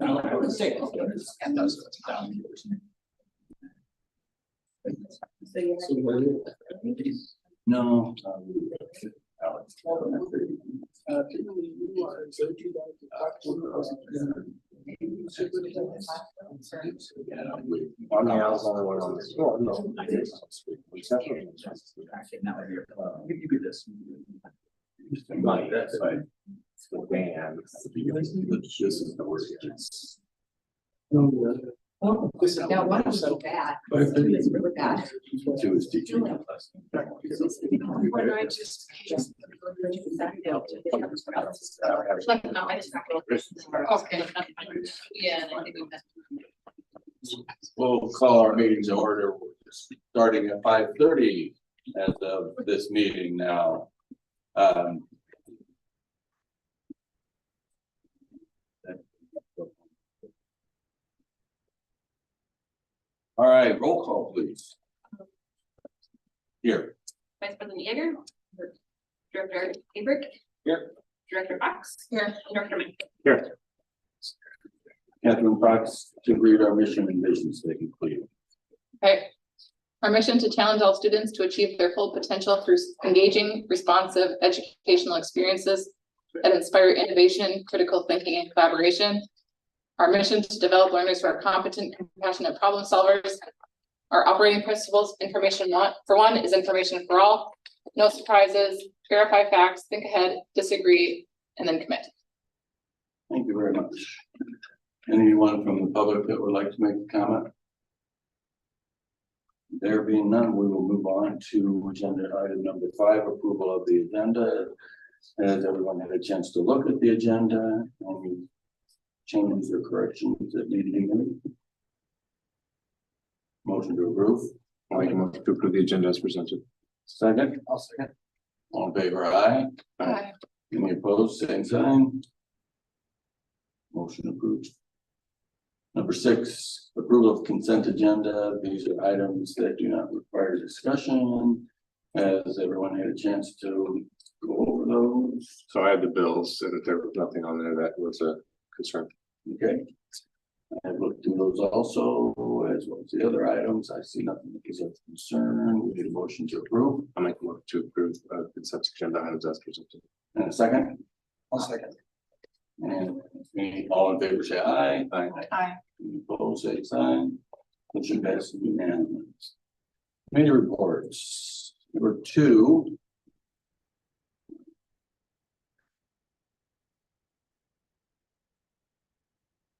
I would say. No. Money, that's right. The band. This is the worst. Now, one was so bad. It's really bad. She was teaching. When I just. Okay. Yeah. We'll call our meeting to order, starting at 5:30 as of this meeting now. All right, roll call, please. Here. Vice President Yeager. Director Abrick. Here. Director Fox. Here. And Director Mike. Here. Catherine Fox to read our mission and vision statement, please. Okay. Our mission to challenge all students to achieve their full potential through engaging, responsive educational experiences that inspire innovation, critical thinking, and collaboration. Our mission to develop learners who are competent, compassionate problem solvers. Our operating principles, information for one is information for all. No surprises, verify facts, think ahead, disagree, and then commit. Thank you very much. Anyone from the public that would like to make a comment? There being none, we will move on to agenda item number 5, approval of the agenda. Has everyone had a chance to look at the agenda? Any changes or corrections that need to be made? Motion to approve. I'll make a motion to approve the agenda as presented. Second. I'll second. All in favor, aye. Aye. Any opposed, same sign. Motion approved. Number 6, approval of consent agenda. These are items that do not require discussion. Has everyone had a chance to go over those? So I had the bills and there was nothing on there that was a concern. Okay. I looked through those also, as well as the other items. I see nothing that is of concern. We need a motion to approve. I'll make a motion to approve consent agenda items as presented. And a second. I'll second. And all in favor, say aye. Aye. Aye. Any opposed, say sign. Motion passes unanimous. Committee reports. Number 2.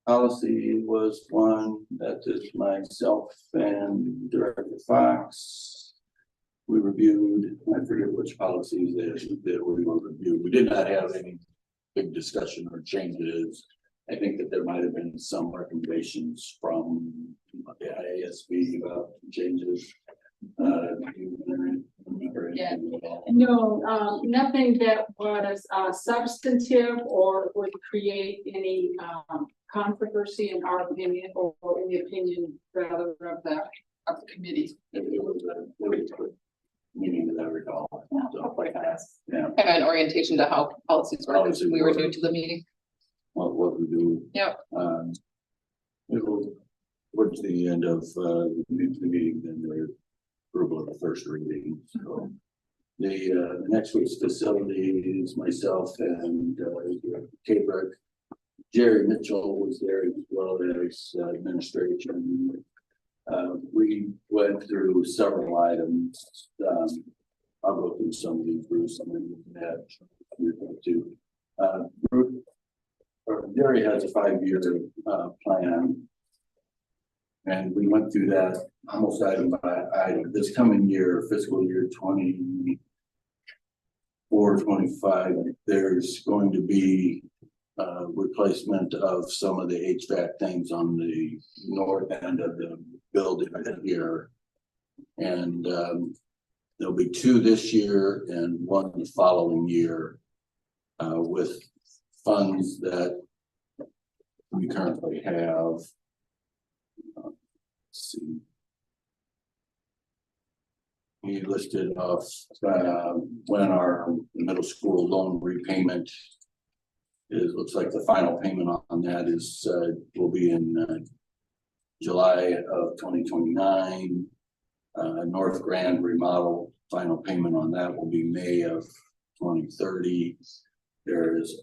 Policy was one that is myself and Director Fox. We reviewed, I forget which policies that we will review. We did not have any big discussion or changes. I think that there might have been some recommendations from the IASB about changes. Yeah. No, nothing that was substantive or would create any controversy in our opinion or in the opinion rather of the committee. It was a good meeting that I recall. So, yeah, Kind of an orientation to how policies work, because we were new to the meeting. what we do. Yep. We will, towards the end of the meeting, then the approval of the first reading. So the next week's facilities, myself and K-Brick. Jerry Mitchell was there as well as administration. We went through several items. I'll go through some of these, Bruce, and then we can add your thing too. Jerry has a 5-year plan. And we went through that almost item by item. This coming year, fiscal year 24-25, there's going to be replacement of some of the HVAC things on the north end of the building here. And there'll be 2 this year and 1 the following year with funds that we currently have. Let's see. He listed off when our middle school loan repayment It looks like the final payment on that is, will be in, July of 2029. North Grand remodel, final payment on that will be May of 2030. There is,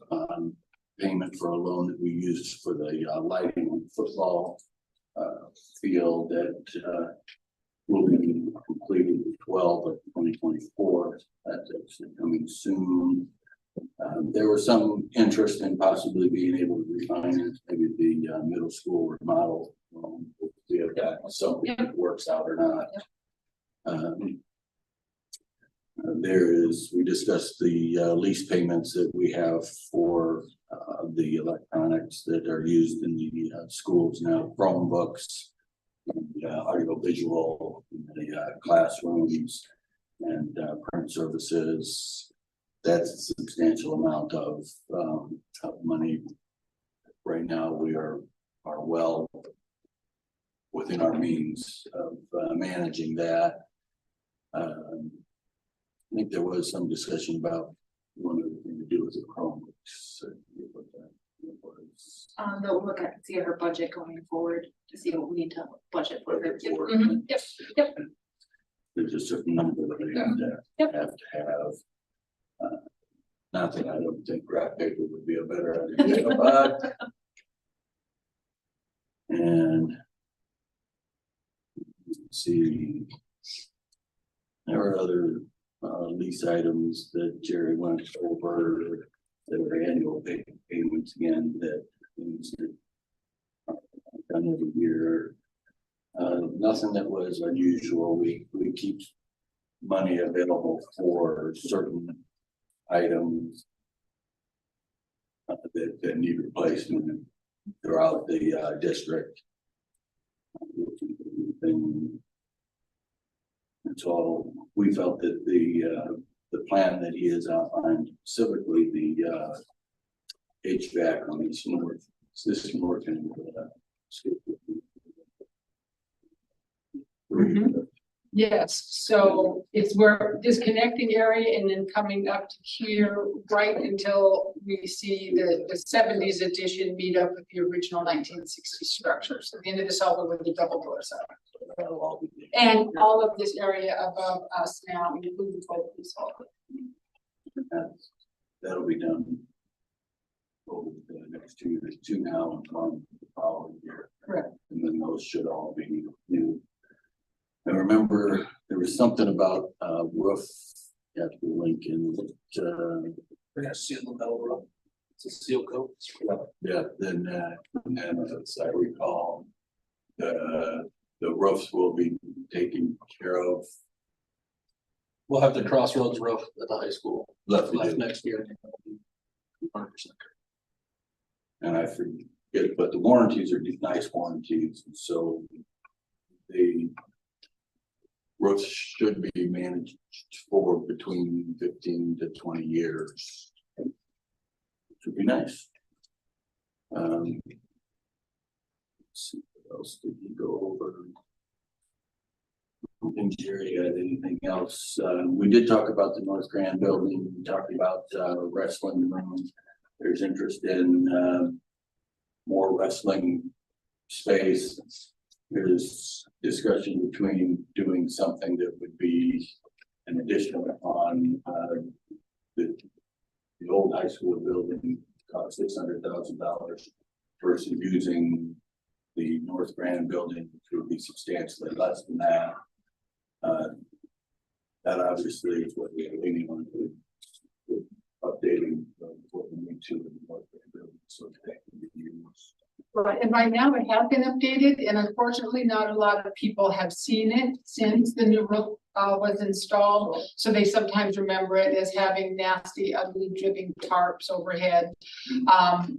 payment for a loan that we used for the, lighting on the football, field that, will be completed 12 of 2024. That's actually coming soon. There was some interest in possibly being able to refinance maybe the, middle school remodel. We'll see if that, so if it works out or not. We discussed the lease payments that we have for the electronics that are used in the schools now, Chromebooks, and audio visual in the classrooms, and print services. That's a substantial amount of money. Right now, we are well within our means of managing that. I think there was some discussion about one other thing to do with the Chromebooks. They'll look at, see our budget going forward to see what we need to budget for. Mhm. Yep. There's a certain number that they have to have. Not that I don't think graph paper would be a better idea, but. And. Let's see. There were other lease items that Jerry went over. There were annual payments again that things that are done every year. Nothing that was unusual. We keep money available for certain items that need replacement throughout the district. And so we felt that the plan that he has outlined, specifically the HVAC on this north end of the school. Yes, so it's where this connecting area and then coming up to here right until we see the seventies edition meet up with the original 1960 structures. At the end of this hallway with the double doors up. And all of this area above us now, including both these hallways. That'll be done over the next 2 years, 2 now and 1 the following year. Correct. And then those should all be new. I remember there was something about roof at the Lincoln. We're gonna seal the metal roof. It's a seal coat. Yeah, then as I recall, the roofs will be taken care of. We'll have the Crossroads roof at the high school Left next year. 100%. And I forget, but the warranties are nice warranties, and so the roofs should be managed for between 15 to 20 years. Which would be nice. Let's see, what else did you go over? I don't think Jerry had anything else. We did talk about the North Grand building. We talked about wrestling room. There's interest in more wrestling space. There's discussion between doing something that would be an addition on the old high school building, cost $600,000 versus using the North Grand building, which would be substantially less than that. That obviously is what we're leaning on to updating what we need to in the North Grand building so that can be used. Right, and by now it has been updated, and unfortunately not a lot of people have seen it since the new roof was installed. So they sometimes remember it as having nasty, ugly dripping tarps overhead.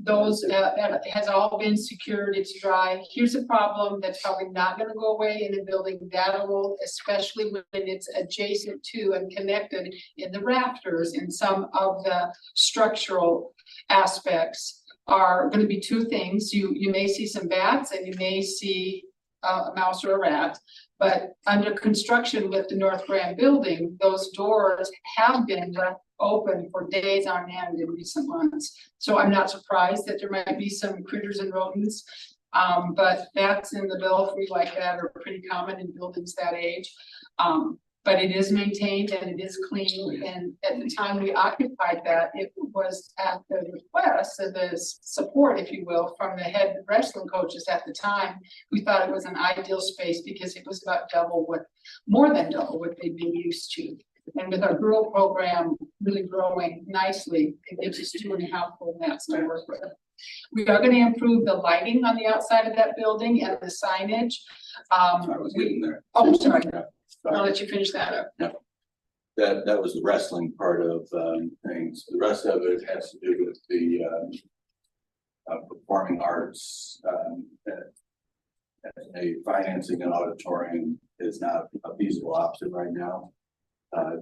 Those has all been secured, it's dry. Here's a problem that's probably not gonna go away in a building that old, especially when it's adjacent to and connected in the rafters in some of the structural aspects. Are going to be 2 things. You may see some bats and you may see a mouse or a rat, but under construction with the North Grand building, those doors have been left open for days on end in recent months. So I'm not surprised that there might be some critters and rodents. But bats in the belfry like that are pretty common in buildings that age. But it is maintained and it is clean, and at the time we occupied that, it was at the request of the support, if you will, from the head wrestling coaches at the time. We thought it was an ideal space because it was about more than double what they'd been used to. And with our girl program really growing nicely, it gives us 2.5 full mats to work with. We are going to improve the lighting on the outside of that building and the signage. I was getting there. Oh, sorry. I'll Sorry. let you finish that up. That was the wrestling part of things. The rest of it has to do with the performing arts. Financing an auditorium is not a feasible option right now.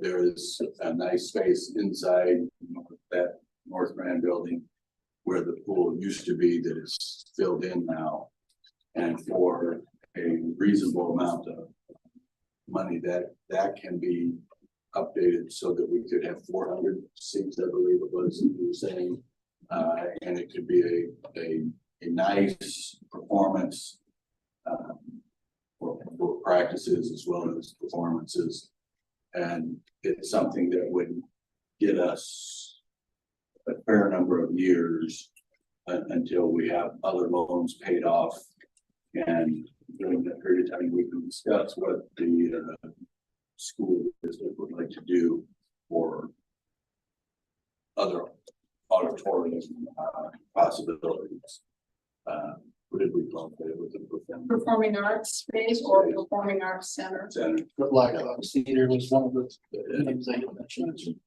There is a nice space inside that North Grand building where the pool used to be that is filled in now. And for a reasonable amount of money, that can be updated so that we could have 400 seats, I believe it was, you were saying. And it could be a nice performance for practices as well as performances. And it's something that would get us a fair number of years until we have other loans paid off. And during that period of time, we can discuss what the school district would like to do for other auditorium possibilities. What did we call it with the Performing arts space or performing arts center. center? The Black Hawk Theater was one of the things that you mentioned.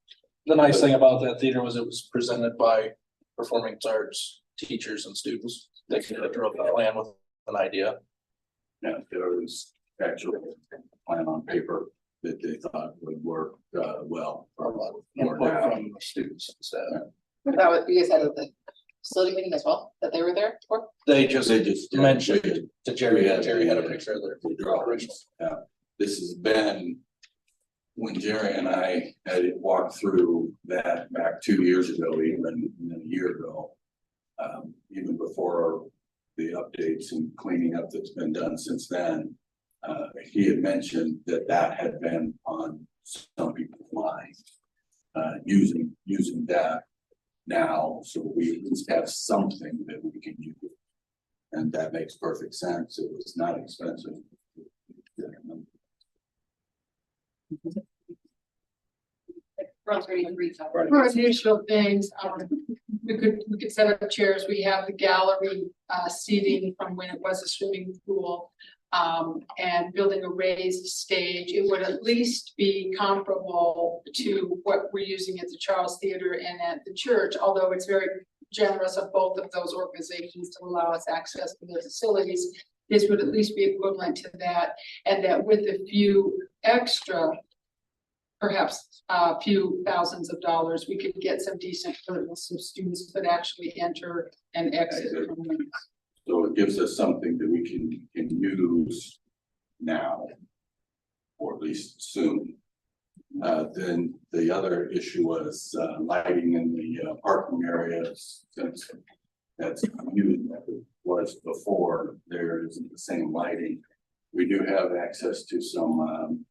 The nice thing about that theater was it was presented by performing arts teachers and students. They could draw up a plan with an idea. Yeah, there was actually a plan on paper that they thought would work well for a lot of Input from the students and staff. That was, you guys had at the facility meeting as well, that they were there for? They just mentioned to Jerry, Jerry had a picture of their drawings. This has been when Jerry and I had walked through that back 2 years ago, even a year ago. Even before the updates and cleaning up that's been done since then. He had mentioned that had been on some people's minds, using that now, so we at least have something that we can use. And that makes perfect sense. It was not expensive. Run through and reach out. For initial things, we could set up chairs. We have the gallery seating from when it was a swimming pool. And building a raised stage, it would at least be comparable to what we're using at the Charles Theater and at the church, although it's very generous of both of those organizations to allow us access to the facilities. This would at least be equivalent to that, and that with a few extra, perhaps a few thousands of dollars, we could get some decent curtains so students could actually enter and exit from them. So it gives us something that we can use now, or at least soon. Then the other issue was lighting in the parking areas, since that's new as it was before. There isn't the same lighting. We do have access to some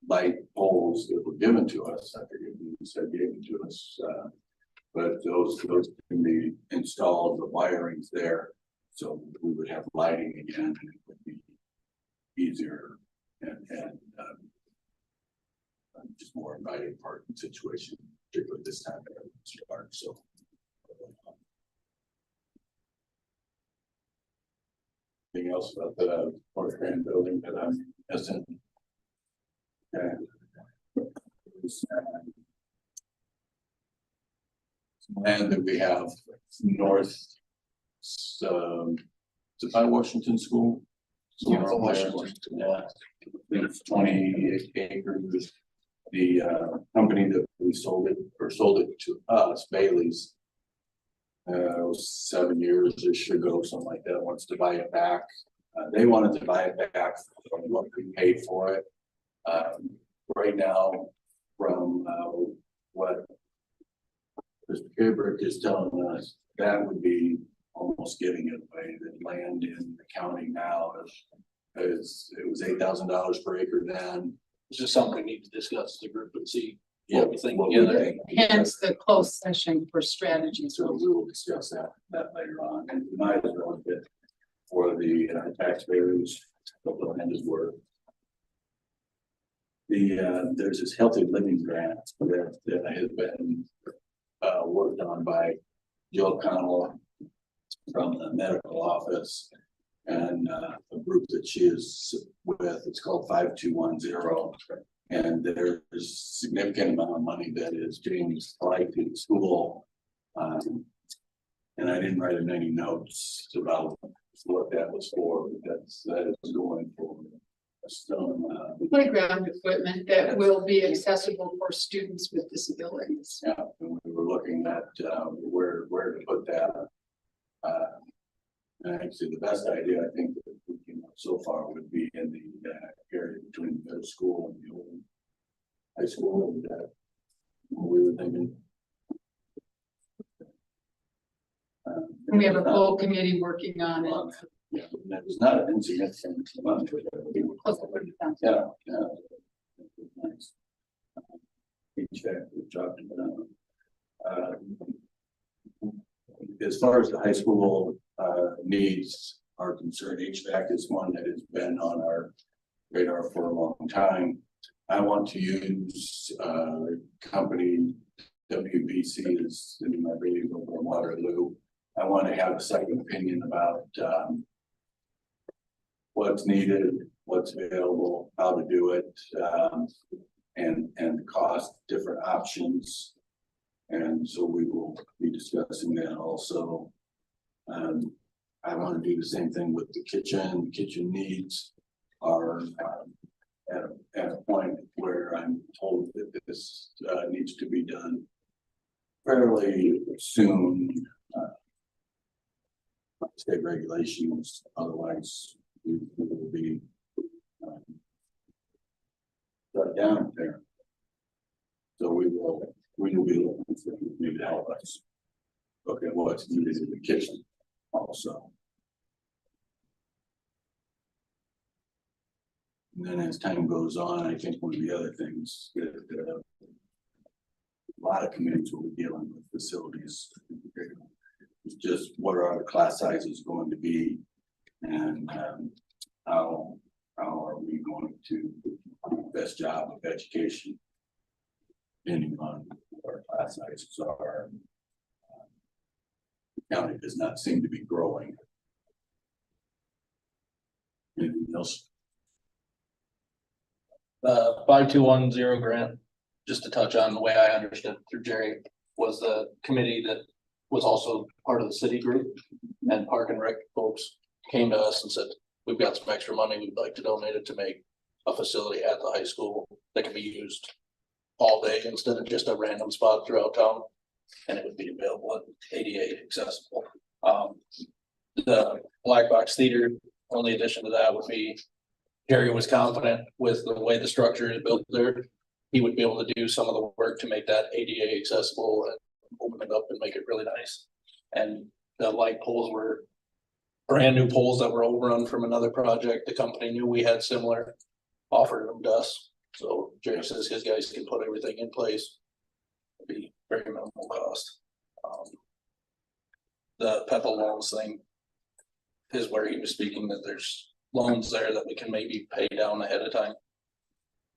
light poles that were given to us. I forget who said given to us, but those can be installed. The wiring's there. So we would have lighting again, and it would be easier and just more inviting parking situation, particularly this time of year. So. Anything else about the North Grand building that I'm missing? Land that we have north. Is it by Washington School? Yeah, Washington. Yeah. It's 20 acres. The company that we sold it to us, Bailey's. It was 7 years-ish ago, something like that, wants to buy it back. They wanted to buy it back from what we paid for it. Right now, from what Mr. Cabrick is telling us, that would be almost giving it away. The land in the county now is it was $8,000 per acre then. It's just something we need to discuss as a group and see Yeah, what we think what we together. think. Hence the closed session for strategies. So we will discuss that later on, and we might as well get for the taxpayers, what the land is worth. There's this healthy living grant that has been worked on by Jill Connell from the medical office, and a group that she is with, it's called 5210. And there's significant amount of money that is being applied to the school. And I didn't write in any notes about what that was for, but that is going for some, Playground equipment that will be accessible for students with disabilities. yeah, and we were looking at, where to put that. And actually, the best idea, I think, that we came up so far would be in the area between the middle school and the old high school, and we were thinking. And we have a full committee working on it. Yeah, that was not an insignificant amount. Close to 30,000. Yeah, yeah. Nice. HVAC, we talked about. As far as the high school needs are concerned, HVAC is one that has been on our radar for a long time. I want to use company WBC is in my radio over Waterloo. I want to have a second opinion about what's needed, what's available, how to do it, and cost, different options. And so we will be discussing that also. I want to do the same thing with the kitchen. Kitchen needs are at a point where I'm told that this needs to be done fairly soon. State regulations, otherwise we will be shut down there. So we will be looking for maybe to help us look at what's needed in the kitchen also. And then as time goes on, I think one of the other things that a lot of communities will be dealing with facilities. It's just what are our class sizes going to be, and how are we going to do the best job of education, depending on what our class sizes are. The county does not seem to be growing. Anything else? 5210 grant, just to touch on the way I understood through Jerry, was the committee that was also part of the city group, and Park and Rec folks came to us and said, we've got some extra money, we'd like to donate it to make a facility at the high school that can be used all day instead of just a random spot throughout town, and it would be available at ADA accessible. The Black Box Theater, only addition to that would be Jerry was confident with the way the structure is built there, he would be able to do some of the work to make that ADA accessible and open it up and make it really nice. And the light poles were brand new poles that were overrun from another project. The company knew we had similar, offered them to us. So Jerry says his guys can put everything in place. It'd be very minimal cost. The Pepple loans thing is where he was speaking, that there's loans there that we can maybe pay down ahead of time.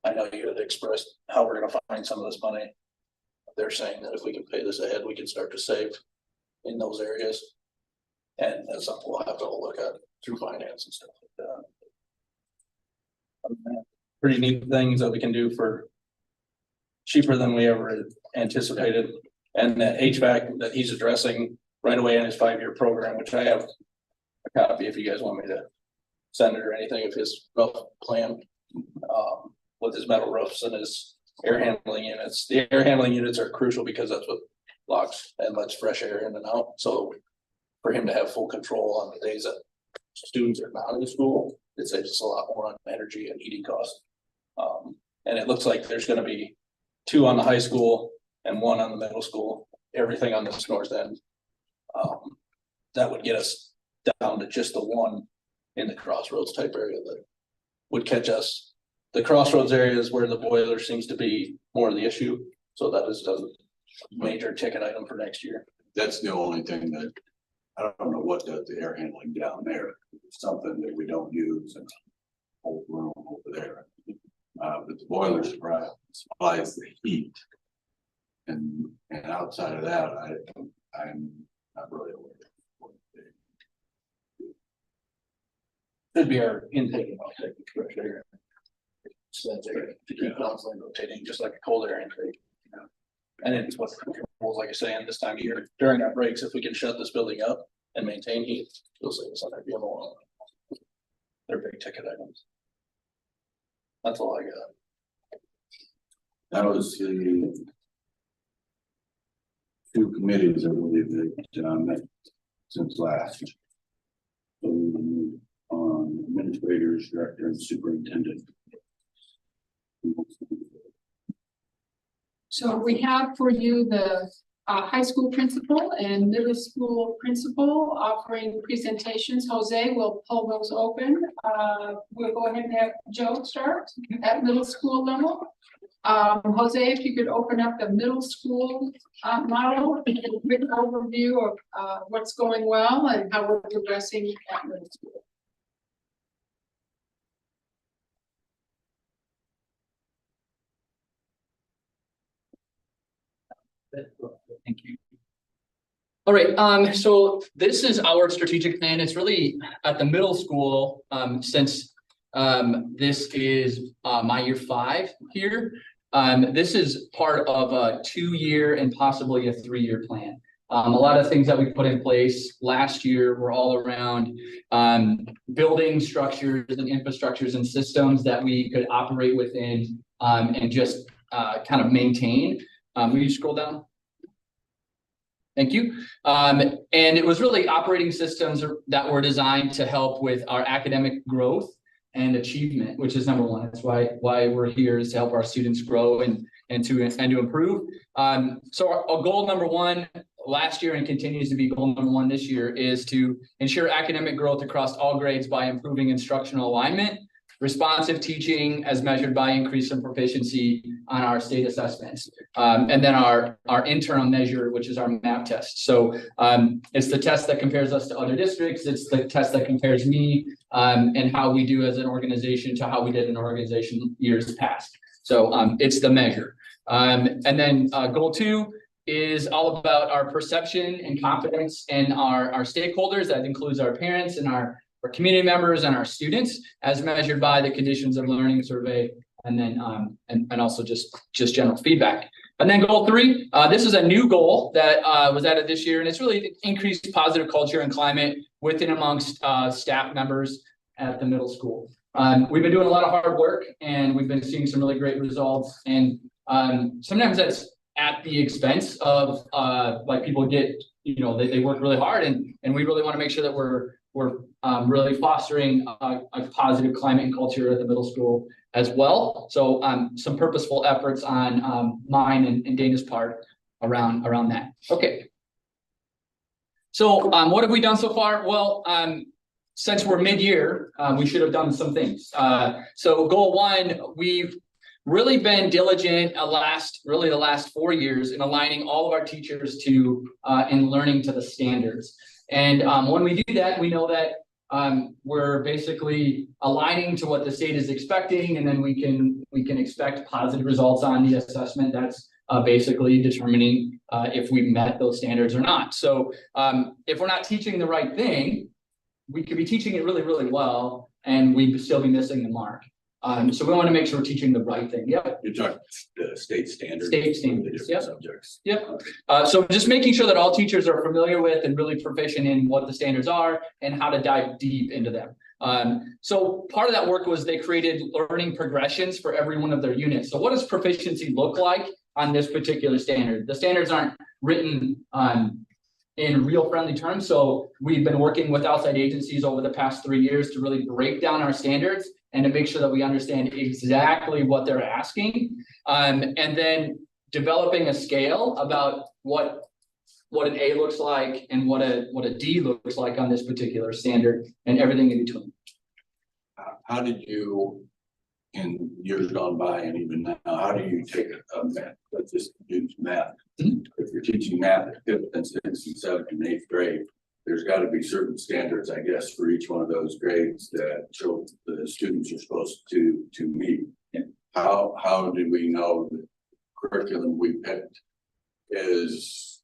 I know you had expressed how we're gonna find some of this money. They're saying that if we can pay this ahead, we can start to save in those areas. And that's something we'll have to look at through finance and stuff like that. Pretty neat things that we can do for cheaper than we ever anticipated. And the HVAC that he's addressing right away in his 5-year program, which I have a copy if you guys want me to send it or anything of his rough plan, with his metal roofs and his air handling units. The air handling units are crucial because that's what locks and lets fresh air in and out. So for him to have full control on the days that students are not in school, it saves us a lot more on energy and heating costs. And it looks like there's gonna be 2 on the high school and one on the middle school, everything on this north end. That would get us down to just the one in the crossroads type area that would catch us. The crossroads area is where the boiler seems to be more of the issue, so that is a major ticket item for next year. That's the only thing that, I don't know what does the air handling down there, something that we don't use in a whole room over there. But the boiler supplies the heat. And outside of that, I'm not really aware of what they. It'd be our intake and outtake fresh air. So that's it, to keep constantly rotating, just like a cold air intake. And it's what's comfortable, like I say, in this time of year, during our breaks, if we can shut this building up and maintain heat, you'll save us on that bill. They're big ticket items. That's all I got. That was the two committees, I believe, that met since last. On administrators, director, and superintendent. So we have for you the high school principal and middle school principal offering presentations. Jose will pull those open. We'll go ahead and have Joe start at middle school level. Jose, if you could open up the middle school model, and a quick overview of what's going well and how we're progressing at middle school. Thank you. All right, so this is our strategic plan. It's really at the middle school, since this is my year 5 here. This is part of a 2-year and possibly a 3-year plan. A lot of things that we put in place last year were all around building structures and infrastructures and systems that we could operate within and just kind of maintain. Will you scroll down? Thank you. And it was really operating systems that were designed to help with our academic growth and achievement, which is number one. That's why we're here, is to help our students grow and to improve. So our goal number one last year and continues to be goal number one this year is to ensure academic growth across all grades by improving instructional alignment, responsive teaching as measured by increase in proficiency on our state assessments, and then our interim measure, which is our MAP test. So it's the test that compares us to other districts. It's the test that compares me and how we do as an organization to how we did in organization years past. So it's the measure. And then goal 2 is all about our perception and confidence in our stakeholders. That includes our parents and our community members and our students, as measured by the conditions of learning survey, and then and also just general feedback. And then goal 3, this is a new goal that was added this year, and it's really increased positive culture and climate within amongst staff members at the middle school. We've been doing a lot of hard work, and we've been seeing some really great results. And sometimes that's at the expense of like people get, they work really hard, and we really want to make sure that we're really fostering a positive climate and culture at the middle school as well. So some purposeful efforts on mine and Dana's part around that. Okay. So what have we done so far? Well, since we're mid-year, we should have done some things. So goal 1, we've really been diligent the last 4 years in aligning all of our teachers to and learning to the standards. And when we do that, we know that we're basically aligning to what the state is expecting, and then we can expect positive results on the assessment. That's basically determining if we met those standards or not. So if we're not teaching the right thing, we could be teaching it really, really well, and we'd still be missing the mark. So we want to make sure we're teaching the right thing. Yep. You're talking the state standards. State standards, yep. Subjects. Yep. So just making sure that all teachers are familiar with and really proficient in what the standards are and how to dive deep into them. So part of that work was they created learning progressions for every one of their units. So what does proficiency look like on this particular standard? The standards aren't written in real friendly terms. So we've been working with outside agencies over the past 3 years to really break down our standards and to make sure that we understand exactly what they're asking. And then developing a scale about what an A looks like and what a D looks like on this particular standard and everything in between. How did you, in years gone by and even now, how do you take a math, let's just use math. Mhm. If you're teaching math at fifth and sixth and seventh and eighth grade, there's gotta be certain standards, I guess, for each one of those grades that the students are supposed to meet. Yeah. How do we know the curriculum we picked is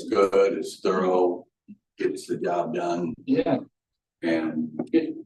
good, is thorough, gets the job done, Yeah. and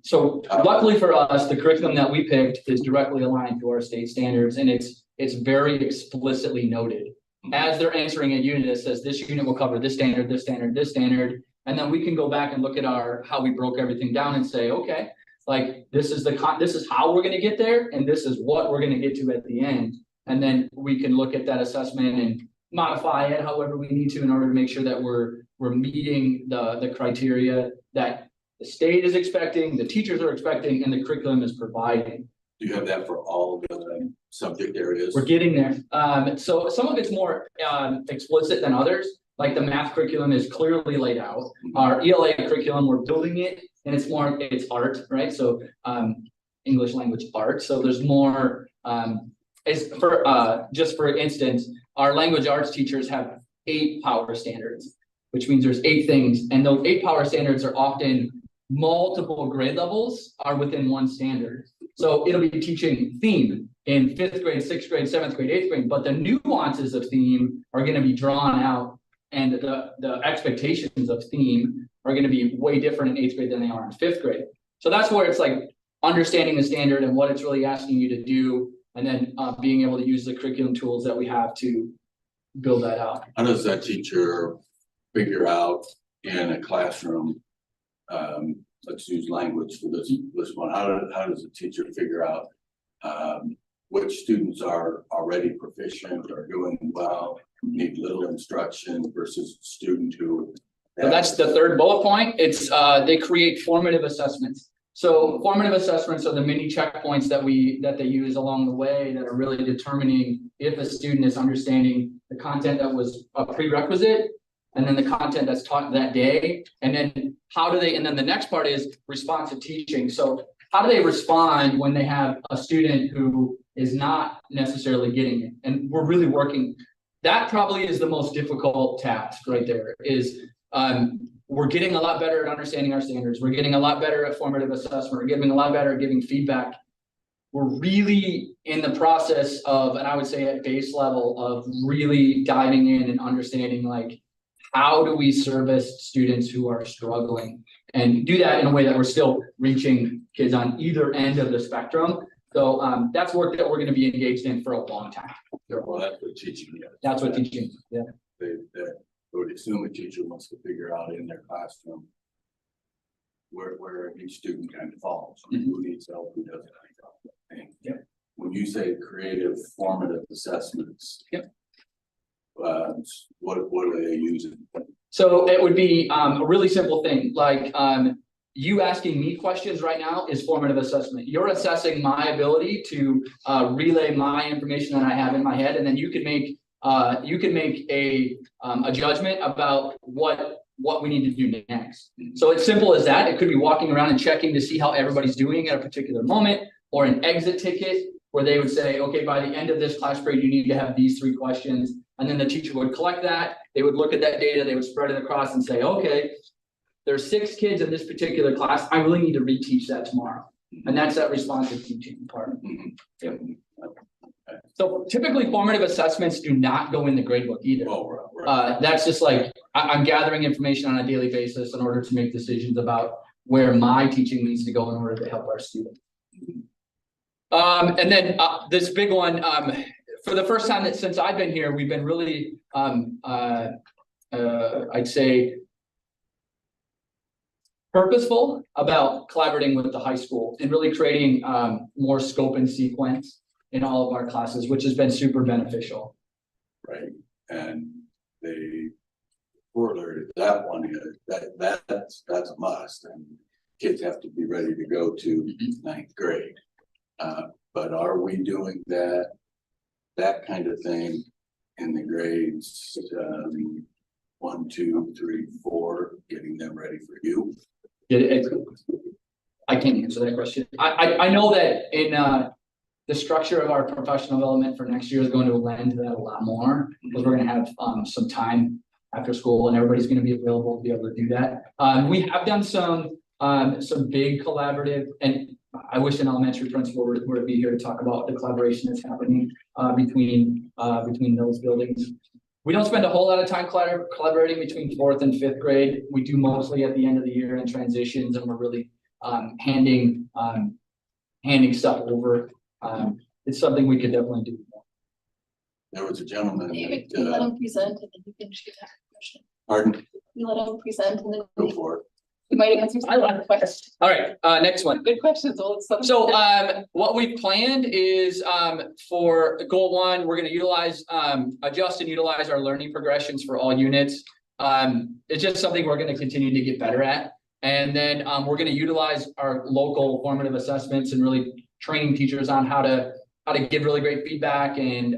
So luckily for us, the curriculum that we picked is directly aligned to our state standards, and it's very explicitly noted. As they're answering a unit, it says this unit will cover this standard, this standard, this standard. And then we can go back and look at how we broke everything down and say, okay, like this is how we're gonna get there, and this is what we're gonna get to at the end. And then we can look at that assessment and modify it however we need to in order to make sure that we're meeting the criteria that the state is expecting, the teachers are expecting, and the curriculum is providing. do you have that for all of the subject areas? We're getting there. So some of it's more explicit than others. Like the math curriculum is clearly laid out. Our ELA curriculum, we're building it, and it's art, right? So English language art. So there's more. Just for instance, our language arts teachers have 8 power standards, which means there's 8 things, and those 8 power standards are often multiple grade levels are within one standard. So it'll be teaching theme in 5th grade, 6th grade, 7th grade, 8th grade, but the nuances of theme are going to be drawn out, and the expectations of theme are going to be way different in 8th grade than they are in 5th grade. So that's where it's like understanding the standard and what it's really asking you to do, and then being able to use the curriculum tools that we have to build that out. How does that teacher figure out in a classroom? Let's use language for this one. How does the teacher figure out which students are already proficient or doing well, need little instruction versus student who? So that's the third bullet point. It's they create formative assessments. So formative assessments are the mini checkpoints that they use along the way that are really determining if a student is understanding the content that was a prerequisite, and then the content that's taught that day, and then and then the next part is responsive teaching. So how do they respond when they have a student who is not necessarily getting it? And we're really working, that probably is the most difficult task right there, is we're getting a lot better at understanding our standards. We're getting a lot better at formative assessment. We're getting a lot better at giving feedback. We're really in the process of, and I would say at base level, of really diving in and understanding, like, how do we service students who are struggling, and do that in a way that we're still reaching kids on either end of the spectrum. So that's work that we're going to be engaged in for a long time. Well, that's what teaching is. That's what teaching, yeah. They would assume a teacher wants to figure out in their classroom where each student kind of falls, who needs help, who doesn't need help. And Yep. when you say creative formative assessments. Yep. What are they using? So it would be a really simple thing, like you asking me questions right now is formative assessment. You're assessing my ability to relay my information that I have in my head, and then you can make a judgment about what we need to do next. So it's simple as that. It could be walking around and checking to see how everybody's doing at a particular moment, or an exit ticket where they would say, okay, by the end of this class period, you need to have these 3 questions. And then the teacher would collect that. They would look at that data. They would spread it across and say, okay, there's 6 kids in this particular class. I really need to reteach that tomorrow. And that's that responsive teaching part. Yep. So typically formative assessments do not go in the gradebook either. Oh, right. That's just like, I'm gathering information on a daily basis in order to make decisions about where my teaching needs to go in order to help our students. And then this big one, for the first time since I've been here, we've been really, I'd say, purposeful about collaborating with the high school and really creating more scope and sequence in all of our classes, which has been super beneficial. Right, and the corollary to that one is that's a must, and kids have to be ready to go to 9th grade. But are we doing that kind of thing in the grades, 1, 2, 3, 4, getting them ready for you. I can't answer that question. I know that in the structure of our professional development for next year is going to lend to that a lot more, because we're gonna have some time after school and everybody's gonna be available to be able to do that. We have done some big collaborative, and I wish an elementary principal were to be here to talk about the collaboration that's happening between those buildings. We don't spend a whole lot of time collaborating between 4th and 5th grade. We do mostly at the end of the year in transitions, and we're really handing stuff over. It's something we could definitely do. There was a gentleman David, can you let that, him present and then you can shoot that question? pardon, You let him present and then go for it. you might answer. I love the question. All right, next one. Good questions, well, it's something. So what we planned is for goal 1, we're gonna utilize adjust and utilize our learning progressions for all units. It's just something we're gonna continue to get better at. And then we're gonna utilize our local formative assessments and really training teachers on how to give really great feedback and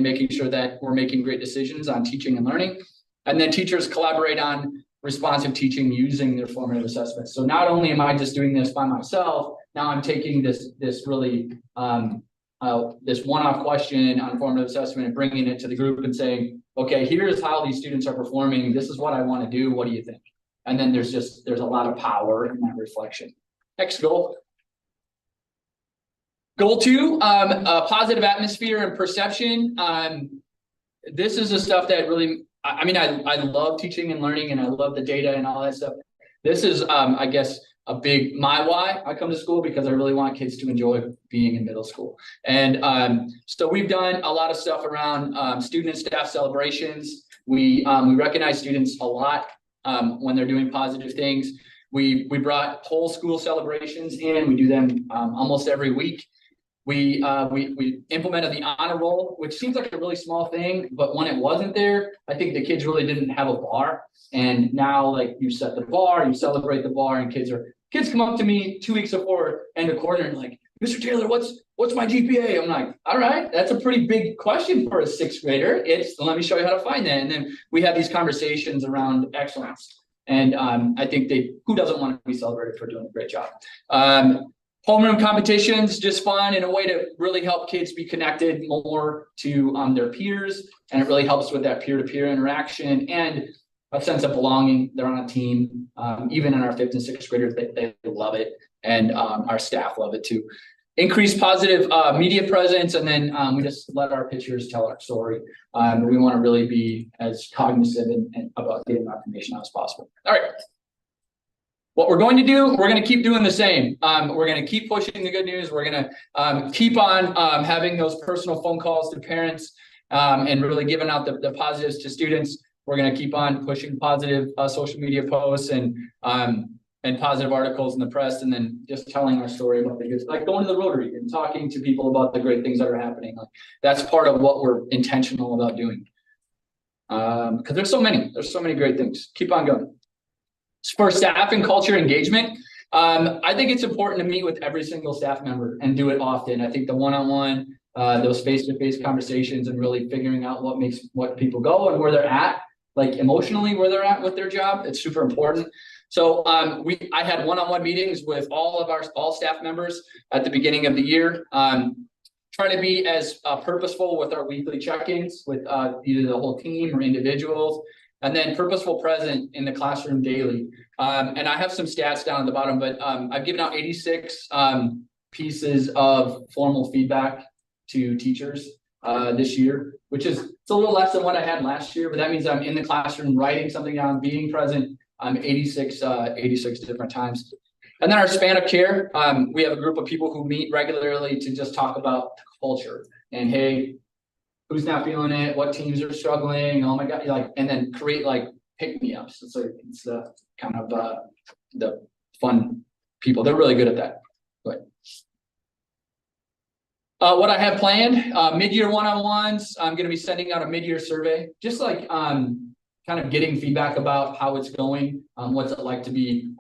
making sure that we're making great decisions on teaching and learning. And then teachers collaborate on responsive teaching using their formative assessments. So not only am I just doing this by myself, now I'm taking this really this one-off question on formative assessment and bringing it to the group and saying, okay, here's how these students are performing. This is what I want to do. What do you think? And then there's a lot of power in that reflection. Next goal. Goal 2, positive atmosphere and perception. This is the stuff that really, I mean, I love teaching and learning, and I love the data and all that stuff. This is, I guess, my why I come to school, because I really want kids to enjoy being in middle school. And so we've done a lot of stuff around student and staff celebrations. We recognize students a lot when they're doing positive things. We brought whole school celebrations in. We do them almost every week. We implemented the honor roll, which seems like a really small thing, but when it wasn't there, I think the kids really didn't have a bar. And now, like, you set the bar, you celebrate the bar, and kids come up to me 2 weeks before end of quarter and like, Mr. Taylor, what's my GPA? I'm like, all right, that's a pretty big question for a 6th grader. Let me show you how to find that. And then we have these conversations around excellence. And I think who doesn't want to be celebrated for doing a great job? Homeroom competitions, just fun and a way to really help kids be connected more to their peers. And it really helps with that peer-to-peer interaction and a sense of belonging. They're on a team. Even in our 5th and 6th graders, they love it. And our staff love it too. Increase positive media presence. And then we just let our pictures tell our story. We want to really be as cognizant and about getting our information out as possible. All right. What we're going to do, we're going to keep doing the same. We're going to keep pushing the good news. We're going to keep on having those personal phone calls to parents and really giving out the positives to students. We're going to keep on pushing positive social media posts and positive articles in the press, and then just telling our story about the good, like going to the Rotary and talking to people about the great things that are happening. Like, that's part of what we're intentional about doing. Because there's so many great things. Keep on going. For staff and culture engagement, I think it's important to meet with every single staff member and do it often. I think the one-on-one, those face-to-face conversations and really figuring out what makes what people go and where they're at, like emotionally where they're at with their job, it's super important. So I had one-on-one meetings with all staff members at the beginning of the year, trying to be as purposeful with our weekly check-ins with either the whole team or individuals. And then purposeful present in the classroom daily. And I have some stats down at the bottom, but I've given out 86 pieces of formal feedback to teachers this year, which is, it's a little less than what I had last year, but that means I'm in the classroom writing something down, being present 86 different times. And then our span of care, we have a group of people who meet regularly to just talk about culture and, hey, who's not feeling it? What teams are struggling? Oh my God! And then create pick-me-ups. It's kind of the fun people. They're really good at that. But what I have planned, mid-year one-on-ones. I'm going to be sending out a mid-year survey, just kind of getting feedback about how it's going. What's it like to be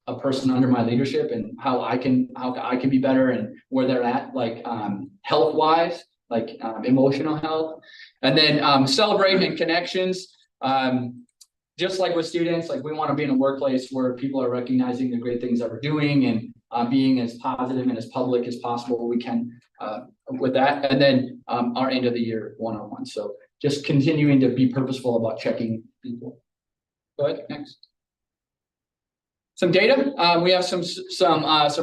a person under my leadership, and how I can be better, and where they're at, health-wise. like emotional health. And then celebrating and connections. Just like with students, like we want to be in a workplace where people are recognizing the great things that we're doing and being as positive and as public as possible we can with that. And then our end of the year one-on-one. So just continuing to be purposeful about checking people. Go ahead, next. Some data. We have some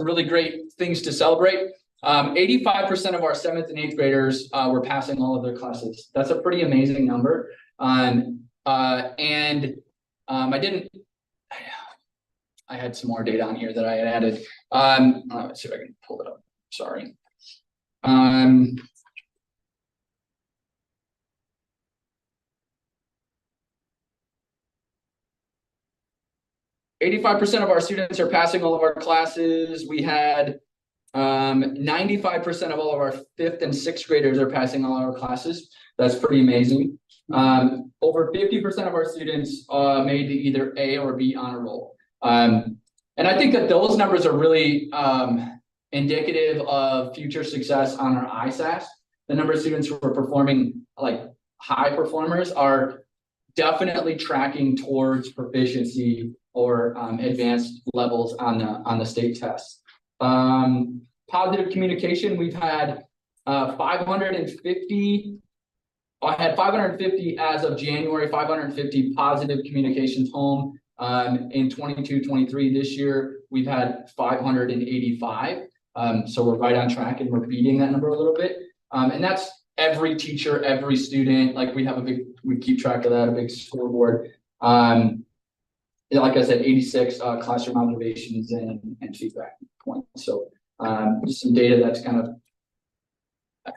really great things to celebrate. 85% of our 7th and 8th graders were passing all of their classes. That's a pretty amazing number. I had some more data on here that I had added. Let's see if I can pull it up. Sorry. 85% of our students are passing all of our classes. We had 95% of all of our 5th and 6th graders are passing all our classes. That's pretty amazing. Over 50% of our students made either A or B honor roll. And I think that those numbers are really indicative of future success on our ISAS. The number of students who are performing like high performers are definitely tracking towards proficiency or advanced levels on the state tests. Positive communication, we've had 550. I had 550 as of January, 550 positive communications home. In 22-23 this year, we've had 585. So we're right on track and we're beating that number a little bit. And that's every teacher, every student. Like we keep track of that, a big scoreboard. Like I said, 86 classroom observations and feedback points. So just some data that's kind of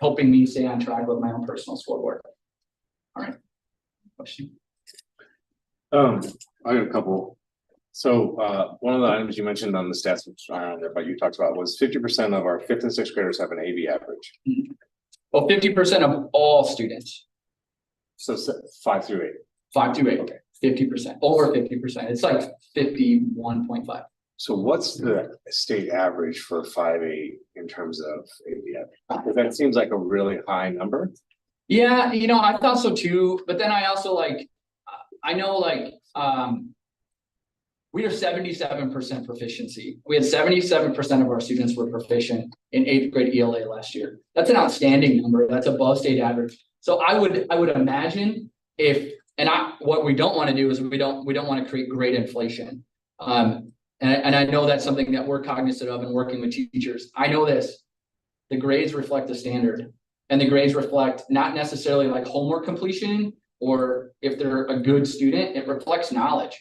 helping me stay on track with my own personal scoreboard. All right. Question? I got a couple. So one of the items you mentioned on the stats, which are on there, but you talked about was 50% of our 5th and 6th graders have an AB average. Well, 50% of all students. So 5 through 8. 5 to 8. Okay. 50%, over 50%. It's like 51.5. So what's the state average for 5.8 in terms of AB average? Because that seems like a really high number. Yeah, I thought so too. But then I also I know we are 77% proficiency. We had 77% of our students were proficient in 8th grade ELA last year. That's an outstanding number. That's above state average. So I would imagine what we don't want to do is we don't want to create grade inflation. And I know that's something that we're cognizant of and working with teachers. I know this, the grades reflect the standard and the grades reflect not necessarily like homework completion or if they're a good student, it reflects knowledge.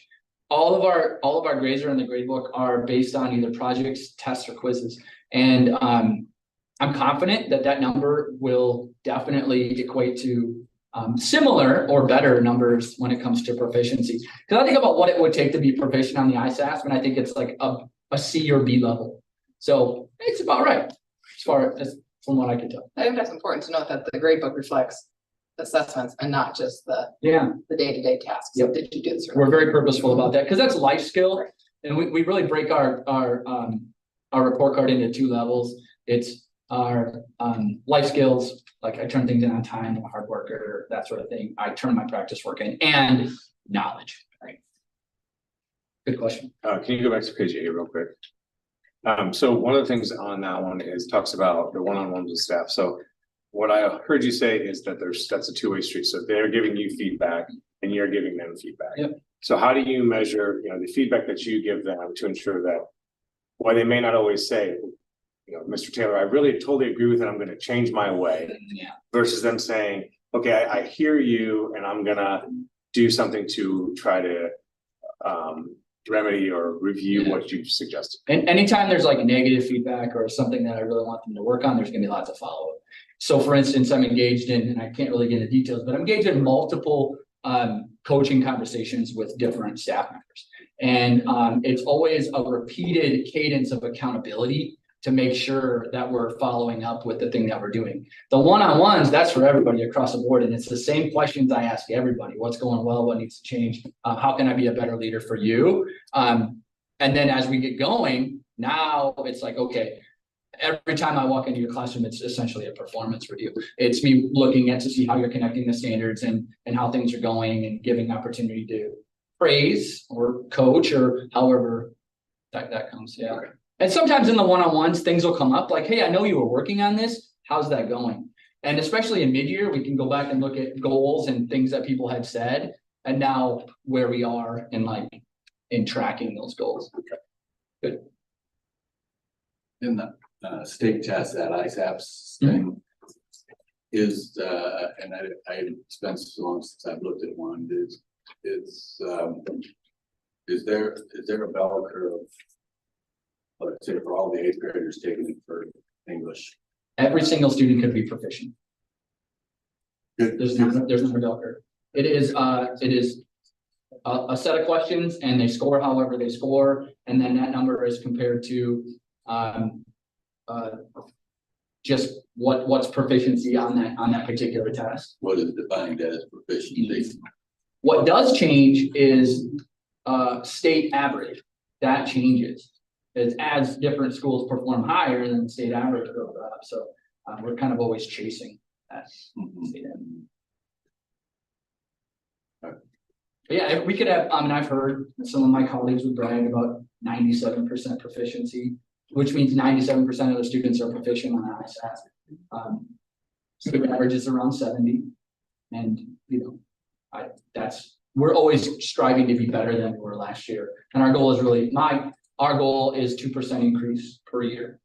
All of our grades are in the grade book are based on either projects, tests, or quizzes. And I'm confident that number will definitely equate to similar or better numbers when it comes to proficiency. Because I think about what it would take to be proficient on the ISASS, and I think it's like a C or B level. So it's about right as far as from what I can tell. I think that's important to note that the grade book reflects assessments and not just the day-to-day tasks. Yep. Did you do this? We're very purposeful about that because that's life skill. And we really break our report card into 2 levels. It's our life skills, like I turn things in on time, I'm a hard worker, that sort of thing. I turn my practice work in, and knowledge, right? Good question. Can you go back to page 8 real quick? So one of the things on that one is talks about the one-on-ones with staff. So what I heard you say is that that's a two-way street. So they're giving you feedback and you're giving them feedback. Yep. So how do you measure, the feedback that you give them to ensure that while they may not always say, Mr. Taylor, I really totally agree with it, I'm going to change my way, versus them saying, okay, I hear you and I'm going to do something to try to remedy or review what you've suggested. And anytime there's like negative feedback or something that I really want them to work on, there's going to be lots of follow-up. So for instance, I'm engaged in, and I can't really get into details, but I'm engaged in multiple coaching conversations with different staff members. And it's always a repeated cadence of accountability to make sure that we're following up with the thing that we're doing. The one-on-ones, that's for everybody across the board. And it's the same questions I ask everybody. What's going well? What needs to change? How can I be a better leader for you? And then as we get going, now it's like, okay, every time I walk into your classroom, it's essentially a performance review. It's me looking at to see how you're connecting the standards and how things are going and giving opportunity to praise or coach or however that comes, yeah. And sometimes in the one-on-ones, things will come up like, hey, I know you were working on this. How's that going? And especially in mid-year, we can go back and look at goals and things that people had said, and now where we are in tracking those goals. Good. In the state test, that ISAPS thing is, and I spent so long since I've looked at one, is there a bell curve? Let's say for all the 8th graders taking it for English. Every single student could be proficient. Good. There's not a bell curve. It is a set of questions and they score however they score, and then that number is compared to just what's proficiency on that particular test. What is defined as proficiency? What does change is state average. That changes. It's as different schools perform higher than the state average goes up. So we're kind of always chasing that state average. But yeah, we could have, I've heard some of my colleagues would brag about 97% proficiency, which means 97% of the students are proficient on ISAT. State average is around 70. And, we're always striving to be better than we were last year. And our goal is really, our goal is 2% increase per year.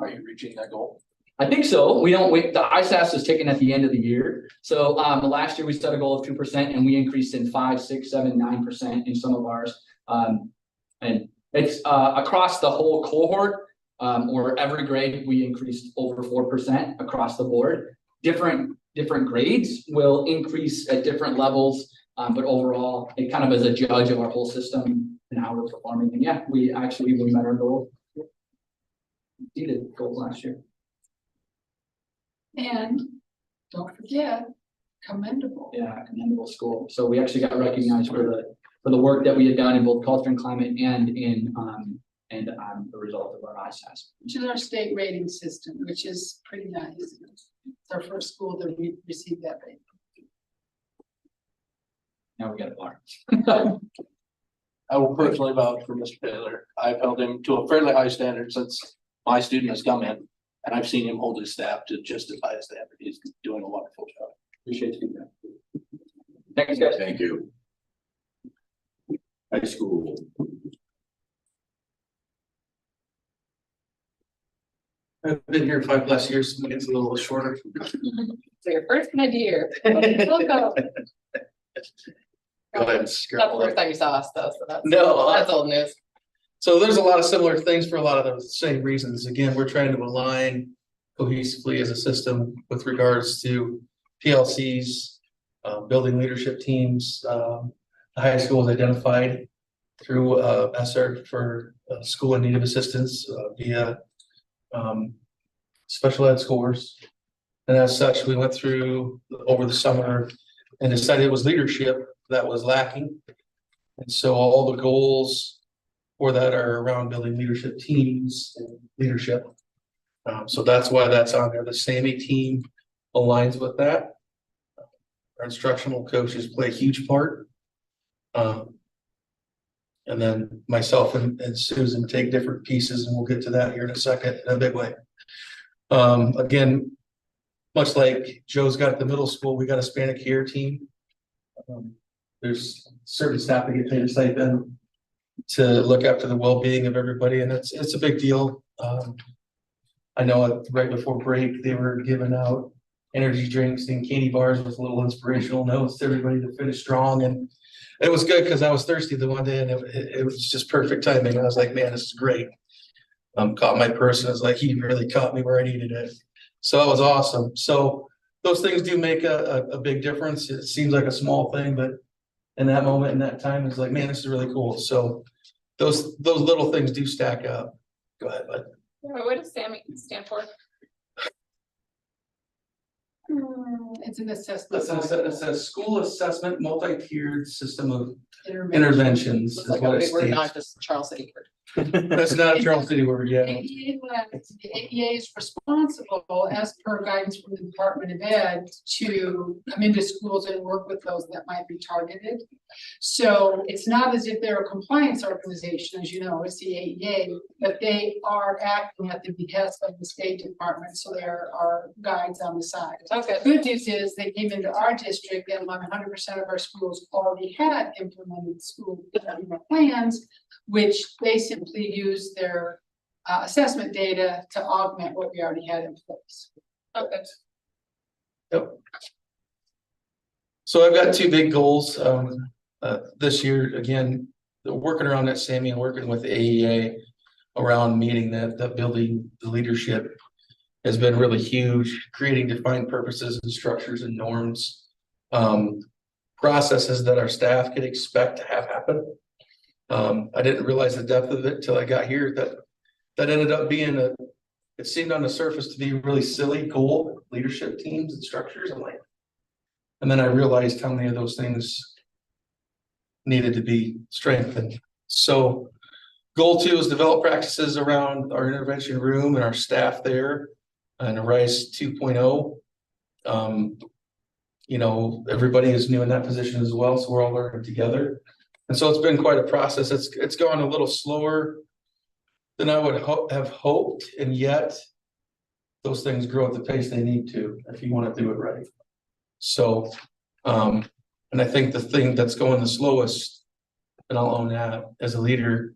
Are you reaching that goal? I think so. The ISAS is taken at the end of the year. So last year we set a goal of 2% and we increased in 5, 6, 7, 9% in some of ours. And it's across the whole cohort or every grade, we increased over 4% across the board. Different grades will increase at different levels, but overall, it kind of is a judge of our whole system and how we're performing. And yeah, we met our goal. We did goals last year. And don't forget, commendable. Yeah, commendable school. So we actually got recognized for the work that we had done in both culture and climate and in the result of our ISAS. Which is our state rating system, which is pretty nice. It's our first school that we received that rating. Now we got a bar. I will personally vouch for Mr. Taylor. I've held him to a fairly high standard since my student has come in, and I've seen him hold his staff to just as high a standard. He's doing a wonderful job. Appreciate the feedback. Thanks, guys. Thank you. High school. I've been here 5+ years, so it's a little shorter. So your first mid-year. Welcome. Go ahead and Not the scrabble first it. time you saw us though, so No, that's old news. So there's a lot of similar things for a lot of those same reasons. Again, we're trying to align cohesively as a system with regards to PLCs, building leadership teams. The high school is identified through ESSER for school in need of assistance via special ed scores. And as such, we went through over the summer and decided it was leadership that was lacking. And so all the goals for that are around building leadership teams and leadership. So that's why that's on there. The SAMI team aligns with that. Our instructional coaches play a huge part. And then myself and Susan take different pieces, and we'll get to that here in a second in a big way. Again, much like Joe's got at the middle school, we got a Hispanic care team. There's certain staff that get paid a stipend to look after the well-being of everybody, and it's a big deal. I know right before break, they were giving out energy drinks and candy bars with little inspirational notes to everybody to finish strong. And it was good because I was thirsty the one day, and it was just perfect timing. I was like, man, this is great. Caught my person. It's like he really caught me where I needed it. So that was awesome. So those things do make a big difference. It seems like a small thing, but in that moment, in that time, it's like, man, this is really cool. So those little things do stack up. Go ahead, bud. What does SAMI stand for? It's an assessment. It's a school assessment, multi-tiered system of Intervention. interventions. Looks Is like a what it big word, states. not just Charles City word. That's not a Charles City word, yeah. The AEA is responsible, as per guidance from the Department of Ed, to come into schools and work with those that might be targeted. So it's not as if they're a compliance organization, as you know, it's the AEA, but they are acting at the behest of the State Department, so there are guides on the side. Okay. Good news is they came into our district and 100% of our schools already had implemented school plans, which they simply use their assessment data to augment what we already had in place. Okay. Yep. So I've got two big goals, this year, again, working around that Sammy and working with the AEA around meeting that building the leadership has been really huge, creating defined purposes and structures and norms, processes that our staff could expect to have happen. I didn't realize the depth of it till I got here, that ended up being it seemed on the surface to be really silly goal, leadership teams and structures. And then I realized how many of those things needed to be strengthened. So goal 2 is develop practices around our intervention room and our staff there and RISE 2.0. You know, everybody is new in that position as well, so we're all learning together. And so it's been quite a process. It's gone a little slower than I would have hoped, and yet those things grow at the pace they need to if you want to do it right. So, and I think the thing that's going the slowest, and I'll own that as a leader,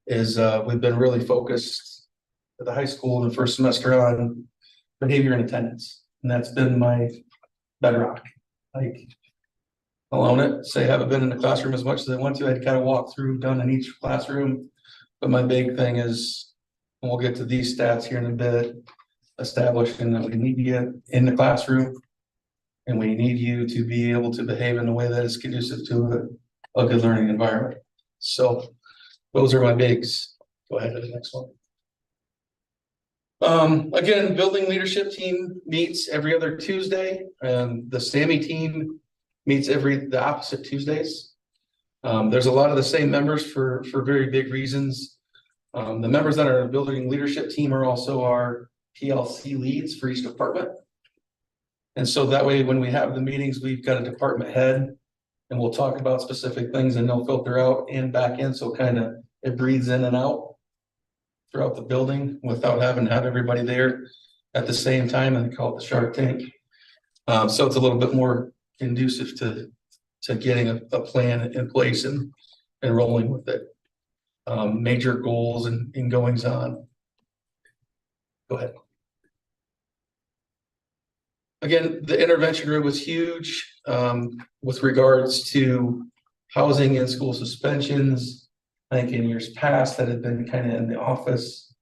is we've been really focused at the high school in the first semester on behavior and attendance, and that's been my bedrock. Like, I'll own it, say I haven't been in the classroom as much as I want to. I'd kind of walk through, done in each classroom. But my big thing is, and we'll get to these stats here in a bit, establishing that we need you in the classroom and we need you to be able to behave in a way that is conducive to a good learning environment. So those are my bigs. Go ahead to the next one. Again, building leadership team meets every other Tuesday, and the SAMI team meets the opposite Tuesdays. There's a lot of the same members for very big reasons. The members that are in the building leadership team are also our PLC leads for each department. And so that way, when we have the meetings, we've got a department head and we'll talk about specific things and they'll filter out and back in. So kind of it breathes in and out throughout the building without having to have everybody there at the same time, and they call it the Shark Tank. So it's a little bit more conducive to getting a plan in place and rolling with it. Major goals and goings on. Go ahead. Again, the intervention room was huge with regards to housing and school suspensions. I think in years past that had been kind of in the office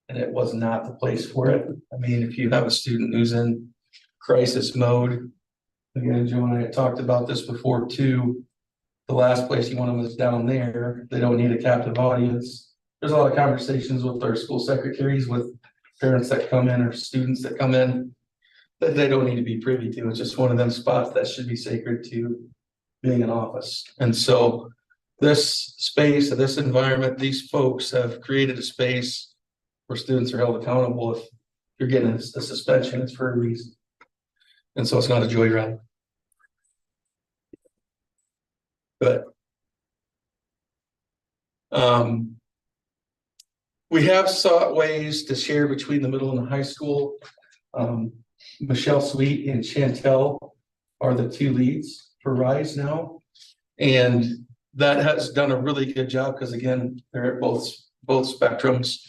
and it was not the place for it. I mean, if you have a student who's in crisis mode, again, Joe and I had talked about this before too. The last place you want them is down there. They don't need a captive audience. There's a lot of conversations with our school secretaries, with parents that come in or students that come in that they don't need to be privy to. It's just one of them spots that should be sacred to being an office. And so this space, this environment, these folks have created a space where students are held accountable. If you're getting a suspension, it's for a reason. And so it's not a joyride. But we have sought ways to share between the middle and the high school. Michelle Sweet and Chantel are the two leads for RISE now. And that has done a really good job because again, they're at both spectrums.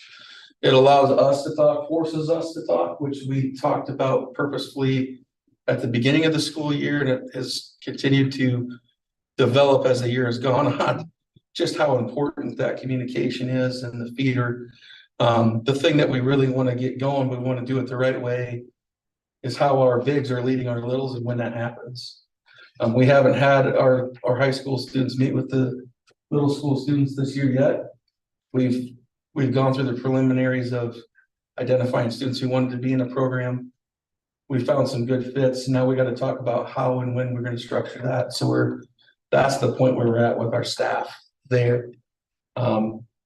It allows us to talk, forces us to talk, which we talked about purposefully at the beginning of the school year, and it has continued to develop as the year has gone on, just how important that communication is and the feeder. The thing that we really want to get going, we want to do it the right way, is how our bigs are leading our littles and when that happens. We haven't had our high school students meet with the middle school students this year yet. We've gone through the preliminaries of identifying students who wanted to be in a program. We found some good fits. Now we got to talk about how and when we're going to structure that. So that's the point where we're at with our staff there.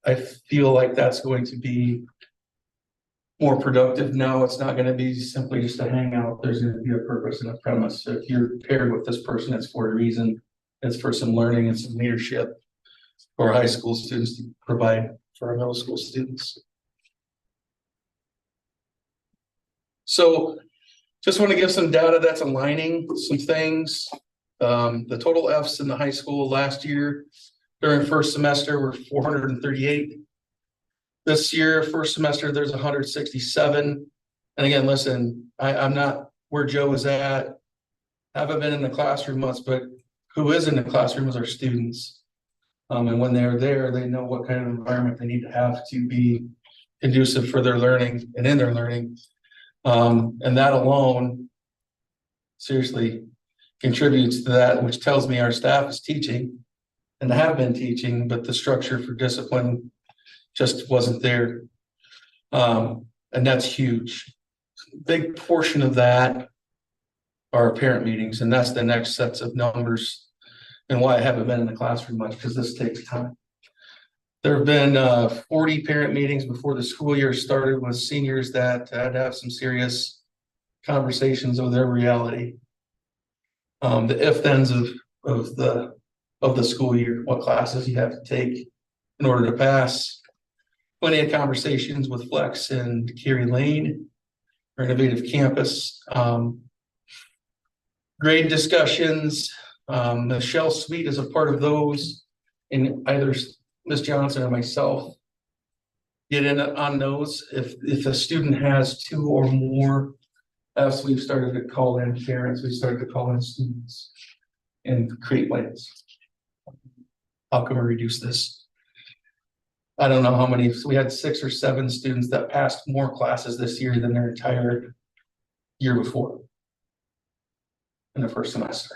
I feel like that's going to be more productive now. It's not gonna be simply just a hangout. There's gonna be a purpose and a premise. So if you're paired with this person, it's for a reason. It's for some learning and some leadership for high school students to provide for our middle school students. So just want to give some data that's aligning some things. The total Fs in the high school last year during first semester were 438. This year, first semester, there's 167. And again, listen, I'm not where Joe is at. Haven't been in the classroom much, but who is in the classroom is our students. And when they're there, they know what kind of environment they need to have to be conducive for their learning and in their learning. And that alone seriously contributes to that, which tells me our staff is teaching and have been teaching, but the structure for discipline just wasn't there. And that's huge. Big portion of that are parent meetings, and that's the next sets of numbers and why I haven't been in the classroom much, because this takes time. There have been 40 parent meetings before the school year started with seniors that had to have some serious conversations of their reality. The if-thens of the school year, what classes you have to take in order to pass. Plenty of conversations with Flex and Carrie Lane, our innovative campus. Grade discussions. Michelle Sweet is a part of those, and either Ms. Johnson or myself get in on those. If a student has 2 or more Fs, we've started to call in parents, we've started to call in students and create plans. How can we reduce this? I don't know how many, so we had 6 or 7 students that passed more classes this year than their entire year before in the first semester.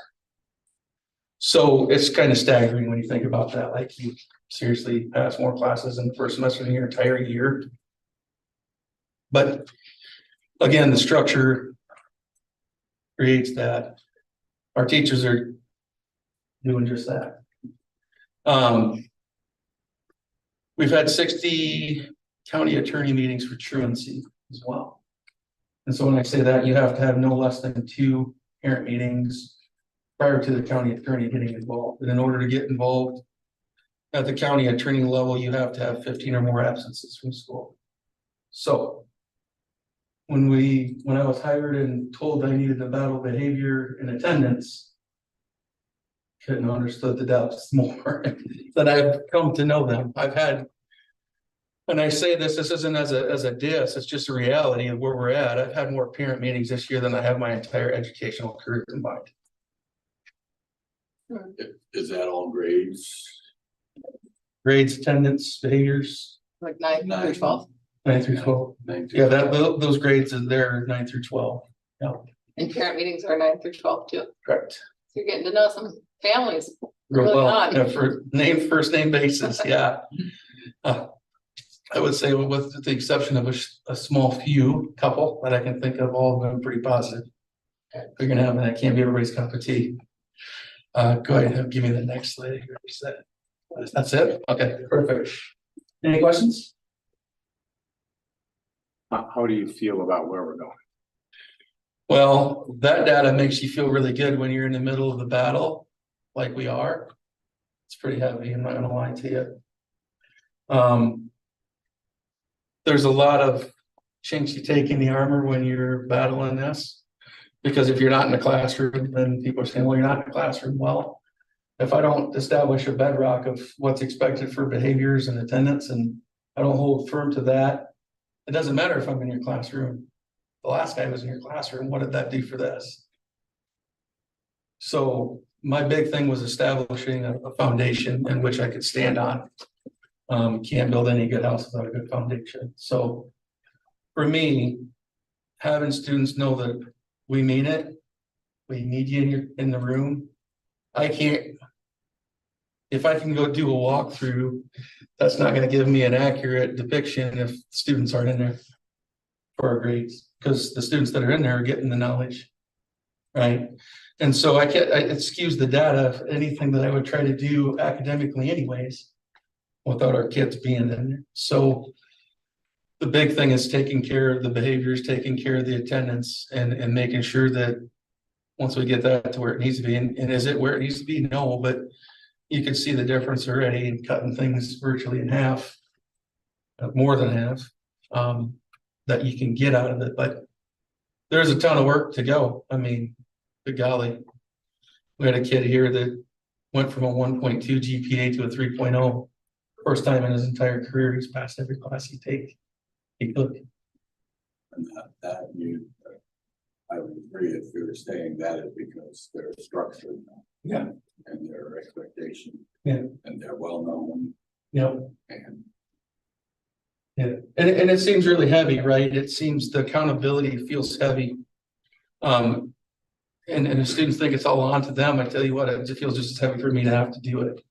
So it's kind of staggering when you think about that. Like, you seriously pass more classes in the first semester than your entire year. But again, the structure creates that. Our teachers are doing just that. We've had 60 county attorney meetings for truancy as well. And so when I say that, you have to have no less than 2 parent meetings prior to the county attorney getting involved. And in order to get involved at the county attorney level, you have to have 15 or more absences from school. So when I was hired and told I needed to battle behavior and attendance, couldn't have understood the depths more that I've come to know them. I've had, when I say this isn't as a diss, it's just a reality of where we're at. I've had more parent meetings this year than I have my entire educational career combined. Is that all grades? Grades, attendance, behaviors, Like 9 through 12, 9 through 12. Yeah, those grades are there 9 through 12. Yeah, and parent meetings are 9 through 12 too. correct. So you're getting to know some families. Real Really well, odd. yeah, for first name basis, yeah. I would say with the exception of a small couple that I can think of, all of them pretty positive. They're gonna have, that can't be everybody's cup of tea. Go ahead and give me the next slide. That's it? Okay, perfect. Any questions? How do you feel about where we're going? Well, that data makes you feel really good when you're in the middle of the battle, like we are. It's pretty heavy, I'm not gonna lie to you. There's a lot of chinks you take in the armor when you're battling this. Because if you're not in the classroom, then people are saying, well, you're not in the classroom. Well, if I don't establish a bedrock of what's expected for behaviors and attendance, and I don't hold firm to that, it doesn't matter if I'm in your classroom. The last guy was in your classroom. What did that do for this? So my big thing was establishing a foundation in which I could stand on. Can't build any good house without a good foundation. So for me, having students know that we mean it, we need you in the room. If I can go do a walkthrough, that's not going to give me an accurate depiction if students aren't in there for our grades, because the students that are in there are getting the knowledge, right? And so it skews the data of anything that I would try to do academically anyways. without our kids being in there. So the big thing is taking care of the behaviors, taking care of the attendance and making sure that once we get that to where it needs to be, and is it where it needs to be? No, but you can see the difference already in cutting things virtually in half, more than half, that you can get out of it. But there's a ton of work to go. I mean, good golly. We had a kid here that went from a 1.2 GPA to a 3.0. First time in his entire career, he's passed every class he could. And that you, I would agree if you were saying that is because they're structured. Yeah. And their expectation. Yeah. And they're well known Yep. and. Yeah, and it seems really heavy, right? It seems the accountability feels heavy. And the students think it's all on to them. I tell you what, it feels just as heavy for me to have to do it.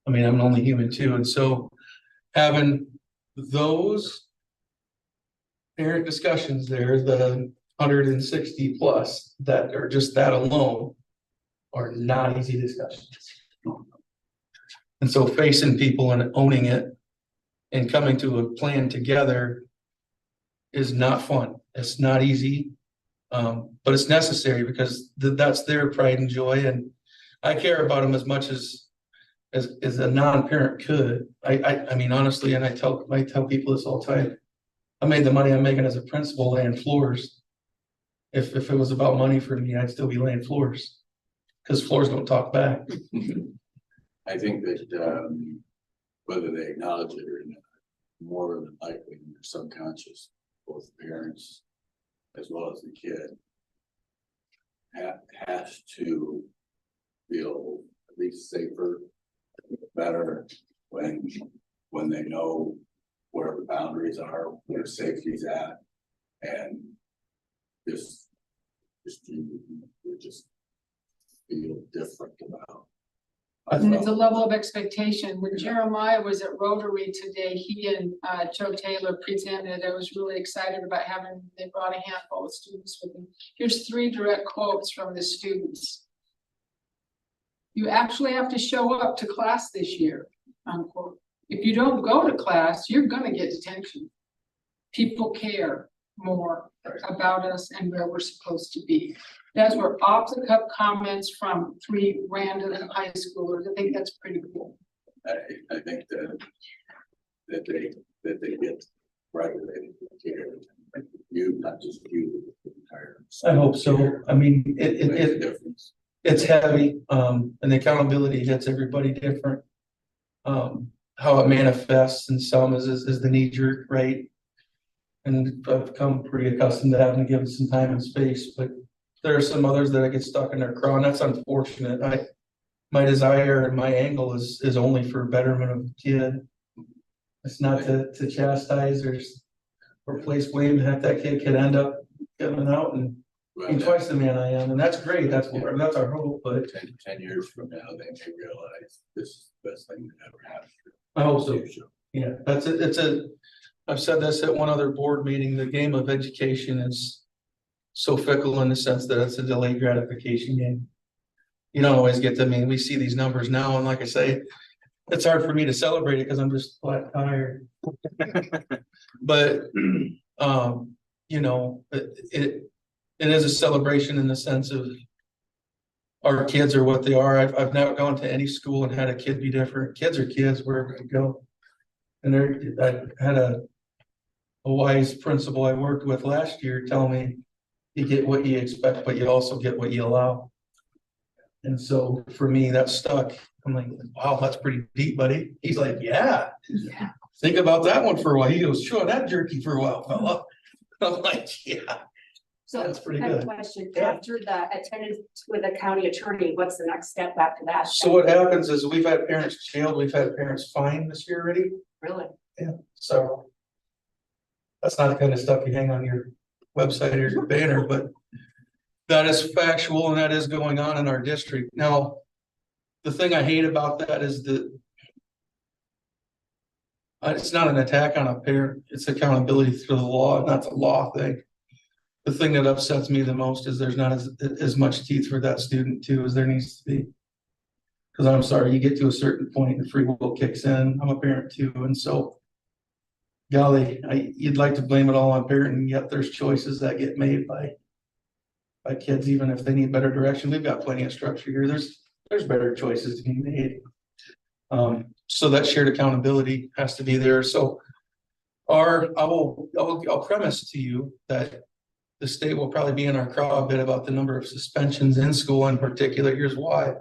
I mean, I'm only human too, and so having those parent discussions there, the 160 plus that are just that alone are not easy discussions. And so facing people and owning it and coming to a plan together is not fun. It's not easy, but it's necessary because that's their pride and joy. And I care about them as much as a non-parent could. I mean, honestly, and I tell people this all the time. I made the money I'm making as a principal laying floors. If it was about money for me, I'd still be laying floors because floors don't talk back. I think that whether they acknowledge it or not, more than likely in their subconscious, both parents as well as the kid has to feel at least safer, better when they know where the boundaries are, where safety's at, and just feel different about. And it's a level of expectation. When Jeremiah was at Rotary today, he and Joe Taylor presented. I was really excited about they brought a handful of students with them. Here's 3 direct quotes from the students. "You actually have to show up to class this year," unquote. "If you don't go to class, you're gonna get detention. People care more about us and where we're supposed to be." Those were off the cuff comments from 3 random high schoolers. I think that's pretty cool. I think that they get regulated care. You, not just you, the entire. I hope so. I mean, Makes a difference. it's heavy, and the accountability hits everybody different. How it manifests in some is the knee jerk, right? And I've become pretty accustomed to having to give it some time and space, but there are some others that I get stuck in their craw, and that's unfortunate. My desire and my angle is only for betterment of the kid. It's not to chastise or place blame. Heck, that kid could end up coming out and being twice the man I am, and that's great. That's our hope. But 10 years from now, they may realize this is the best thing that ever happened. I hope so. Yeah, that's it. I've said this at one other board meeting. The game of education is so fickle in the sense that it's a delayed gratification game. You don't always get to, we see these numbers now, and like I say, it's hard for me to celebrate it because I'm just flat tired. But you know, it is a celebration in the sense of our kids are what they are. I've never gone to any school and had a kid be different. Kids are kids wherever I go. And I had a wise principal I worked with last year tell me, you get what you expect, but you also get what you allow. And so for me, that stuck. I'm like, wow, that's pretty deep, buddy. He's like, yeah. Think about that one for a while. He goes, sure, that jerky for a while, fella. I'm like, yeah. So That's pretty I have a good. question. Yeah. After the attendance with the county attorney, what's the next step after that? So what happens is we've had parents jailed, we've had parents fined this year already. Really? Yeah, so that's not the kind of stuff you hang on your website or your banner, but that is factual and that is going on in our district. Now, the thing I hate about that is that it's not an attack on a parent, it's accountability through the law, not the law thing. The thing that upsets me the most is there's not as much teeth for that student too as there needs to be. Cause I'm sorry, you get to a certain point and free will kicks in. I'm a parent too, and so. Golly, you'd like to blame it all on parenting, yet there's choices that get made by kids, even if they need better direction. We've got plenty of structure here. There's better choices to be made. So that shared accountability has to be there. So I'll premise to you that the state will probably be in our craw a bit about the number of suspensions in school in particular. Here's why.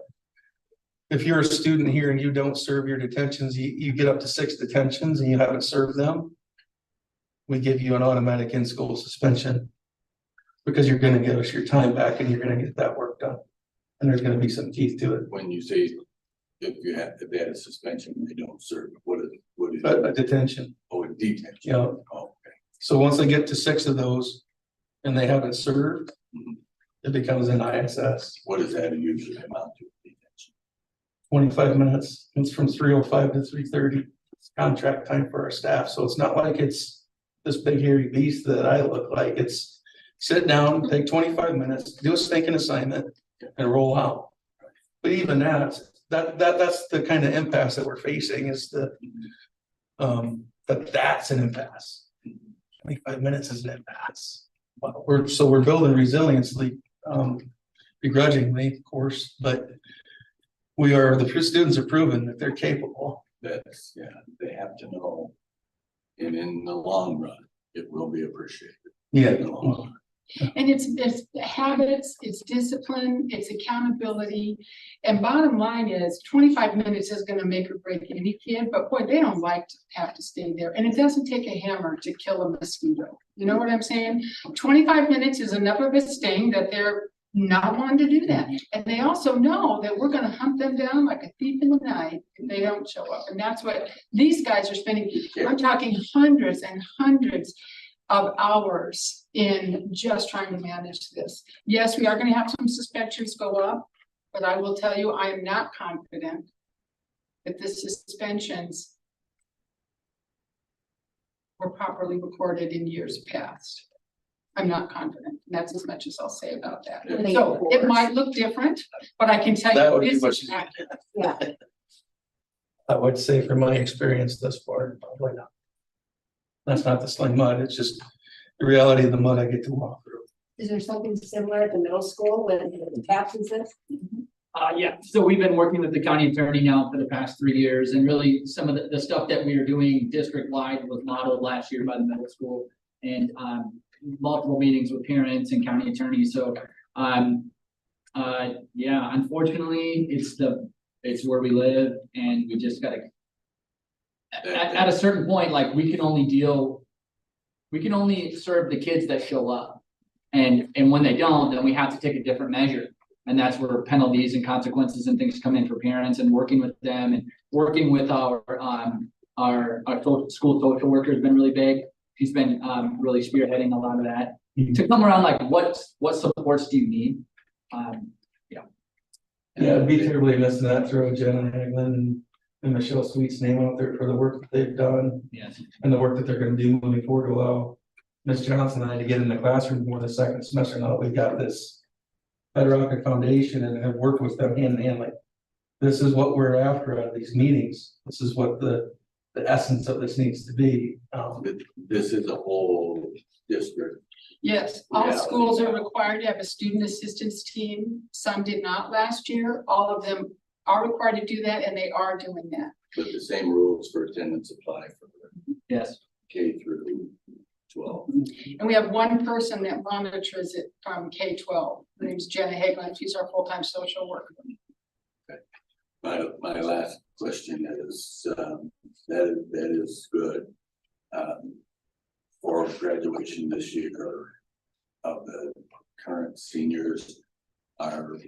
If you're a student here and you don't serve your detentions, you get up to 6 detentions and you haven't served them, we give you an automatic in-school suspension because you're gonna give us your time back and you're gonna get that work done. And there's gonna be some teeth to it. When you say if they had a suspension, they don't serve, what is A detention, oh, a detention? you know. Oh, okay. So once they get to 6 of those and they haven't served, it becomes an ISS. What does that usually amount to? Detention? 25 minutes. It's from 3:05 to 3:30. It's contract time for our staff. So it's not like it's this big hairy beast that I look like. It's sit down, take 25 minutes, do a stinking assignment and roll out. But even that's the kind of impasse that we're facing is that's an impasse. 25 minutes is an impasse. We're building resiliency, begrudgingly, of course, but the students are proven that they're capable. That's, yeah, they have to know. And in the long run, it will be appreciated. Yeah. In the long run. And it's habits, it's discipline, it's accountability. And bottom line is 25 minutes is gonna make or break any kid, but boy, they don't like to have to stay there. And it doesn't take a hammer to kill a mosquito. You know what I'm saying? 25 minutes is enough of a sting that they're not wanting to do that. And they also know that we're gonna hunt them down like a thief in the night if they don't show up. And that's what these guys are spending. I'm talking hundreds and hundreds of hours in just trying to manage this. Yes, we are gonna have some suspensions go up, but I will tell you, I am not confident that the suspensions were properly recorded in years past. I'm not confident. And that's as much as I'll say about that. Yeah. So it might look different, but I can tell That would you be this what is you- accurate. Yeah, I would say from my experience thus far, probably not. That's not the sling mud, it's just the reality of the mud I get to walk through. is there something similar at the middle school when the captains is? Yeah, so we've been working with the county attorney now for the past 3 years, and really some of the stuff that we are doing district-wide was modeled last year by the middle school. And multiple meetings with parents and county attorneys, so yeah, unfortunately, it's where we live, and we just gotta. At a certain point, like, we can only serve the kids that show up. And when they don't, then we have to take a different measure. And that's where penalties and consequences and things come in for parents, and working with them and working with our school social worker has been really big. He's been really spearheading a lot of that to come around, like, what supports do you need? Yeah, I'd be terribly missing that, throw Jenna Haglund and Michelle Sweet's name out there for the work that they've done Yes. and the work that they're gonna do moving forward to allow Ms. Johnson and I to get in the classroom more the second semester now that we've got this bedrock foundation and have worked with them hand in hand, like, this is what we're after out of these meetings. This is what the essence of this needs to be. This is a whole district. Yes, all Yeah. schools are required to have a student assistance team. Some did not last year. All of them are required to do that, and they are doing that. But the same rules for attendance apply for Yes. K through 12. And we have one person that monitors it from K-12. Her name's Jenna Haglund. She's our full-time social worker. My last question is, that is good. For graduation this year of the current seniors are,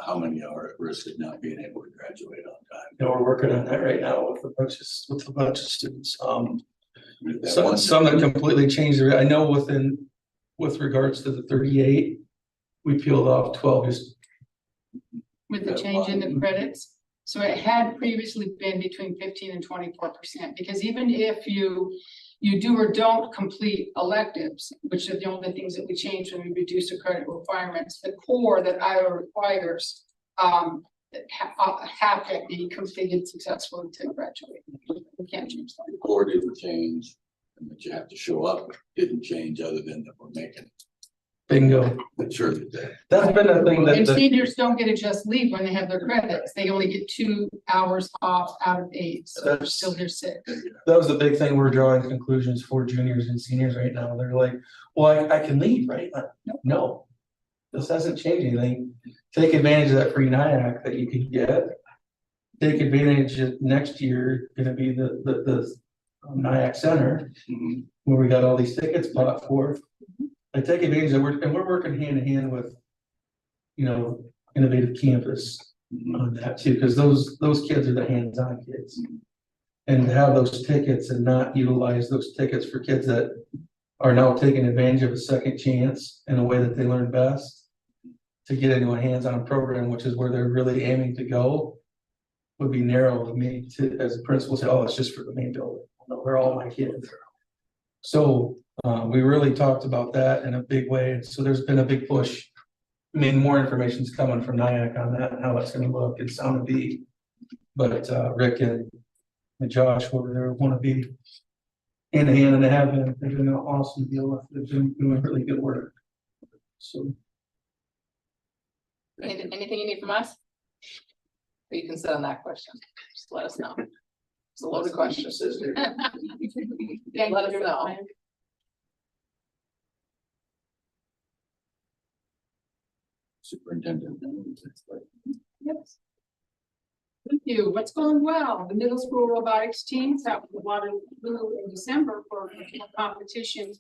how many are at risk of not being able to graduate on time? You know, we're working on that right now with a bunch of students. That Some that completely changed I know with regards to the 38, we peeled off 12 just. With the change in the credits. So it had previously been between 15 and 24%, because even if you do or don't complete electives, which are the only things that we change when we reduce the credit requirements, the core that Iowa requires have to be completed successfully to graduate. We can't change that. The core didn't change, and that you have to show up didn't change other than that we're making. Bingo. But sure that. That's been the thing And that, seniors don't get to just leave when they have their credits. They only get 2 hours off out of 8, so they're still here 6. that was the big thing. We're drawing conclusions for juniors and seniors right now. They're like, well, I can leave, right? No. This doesn't change anything. Take advantage of that free NIAC that you can get. Take advantage of next year, gonna be the NIAC Center, where we got all these tickets bought for. I take advantage of we're working hand in hand with, you know, Innovative Campus on that too, because those kids are the hands-on kids. And to have those tickets and not utilize those tickets for kids that are now taking advantage of a second chance in a way that they learn best, to get into a hands-on program, which is where they're really aiming to go, would be narrow to me to, as a principal, say, oh, it's just for the main building. No, they're all my kids. So we really talked about that in a big way. And so there's been a big push. I mean, more information's coming from NIAC on that and how it's gonna look and sound and be. But Rick and Josh over there want to be in hand, and they have been. They've been an awesome deal with. They've been doing really good work. So. Anything you need from us? Or you can sit on that question, just let us know. It's a loaded question. Let us know. Superintendent. Yes. Thank you. What's going well? The middle school robotics teams out with Waterloo in December for a competition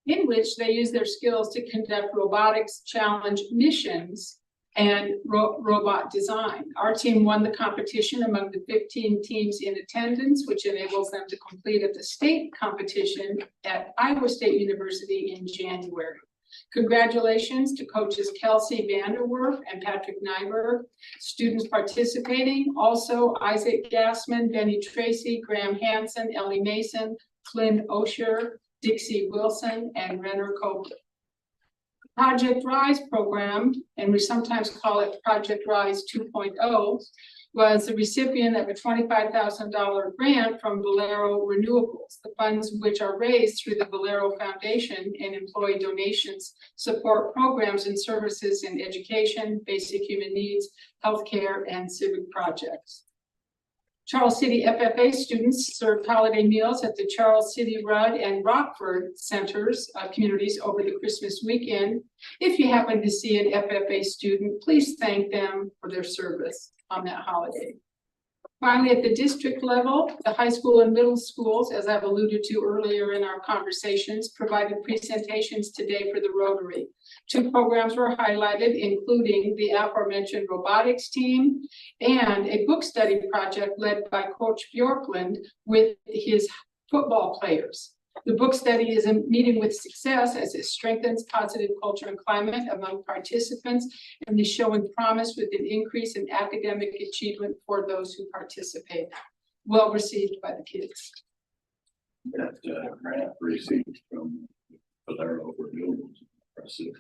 in which they use their skills to conduct robotics challenge missions and robot design. Our team won the competition among the 15 teams in attendance, which enables them to complete at the state competition at Iowa State University in January. Congratulations to coaches Kelsey Vanderwerf and Patrick Nyberg, students participating, also Isaac Gassman, Benny Tracy, Graham Hansen, Ellie Mason, Flynn Osher, Dixie Wilson, and Renner Copeland. Project Rise program, and we sometimes call it Project Rise 2.0, was the recipient of a $25,000 grant from Valero Renewables. The funds, which are raised through the Valero Foundation and employee donations, support programs and services in education, basic human needs, healthcare, and civic projects. Charles City FFA students served holiday meals at the Charles City Rudd and Rockford centers communities over the Christmas weekend. If you happen to see an FFA student, please thank them for their service on that holiday. Finally, at the district level, the high school and middle schools, as I've alluded to earlier in our conversations, provided presentations today for the Rotary. 2 programs were highlighted, including the aforementioned robotics team and a book study project led by Coach Bjorklund with his football players. The book study is a meeting with success as it strengthens positive culture and climate among participants and is showing promise with an increase in academic achievement for those who participate. Well received by the kids. That grant received from Valero Renewables. Impressive.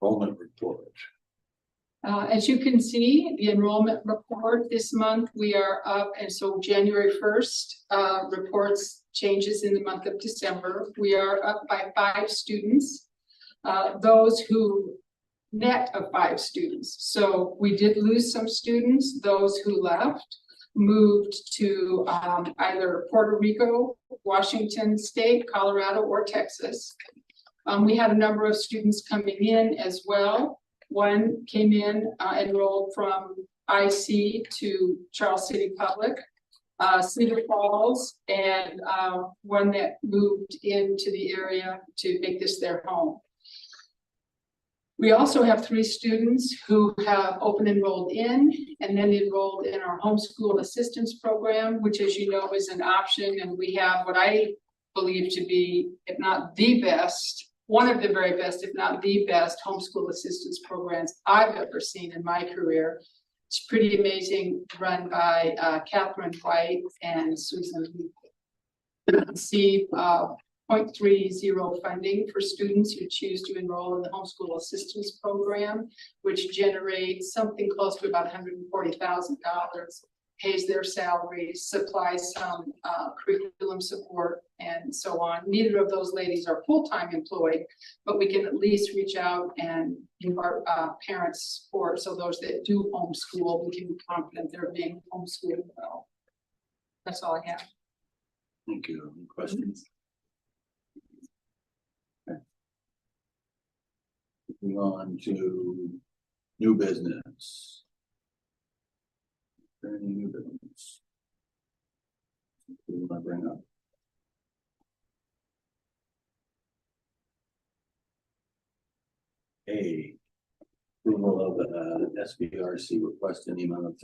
Enrollment report. As you can see, the enrollment report this month, we are up, and so January 1st reports changes in the month of December. We are up by 5 students, those who net of 5 students. So we did lose some students. Those who left moved to either Puerto Rico, Washington State, Colorado, or Texas. We had a number of students coming in as well. One came in, enrolled from IC to Charles City Public, Cedar Falls, and one that moved into the area to make this their home. We also have 3 students who have open enrolled in and then enrolled in our homeschool assistance program, which, as you know, is an option. And we have what I believe to be, if not the best, one of the very best, if not the best, homeschool assistance programs I've ever seen in my career. It's pretty amazing, run by Catherine White and Susan. Receive 0.30 funding for students who choose to enroll in the homeschool assistance program, which generates something close to about $140,000, pays their salaries, supplies some curriculum support, and so on. Neither of those ladies are full-time employed, but we can at least reach out and give our parents support. So those that do homeschool, we can be confident they're being homeschooled well. That's all I have. Thank you. Any questions? Okay. Moving on to new business. Any new business? Who do I bring up? A. Approval of SBRC request in the amount of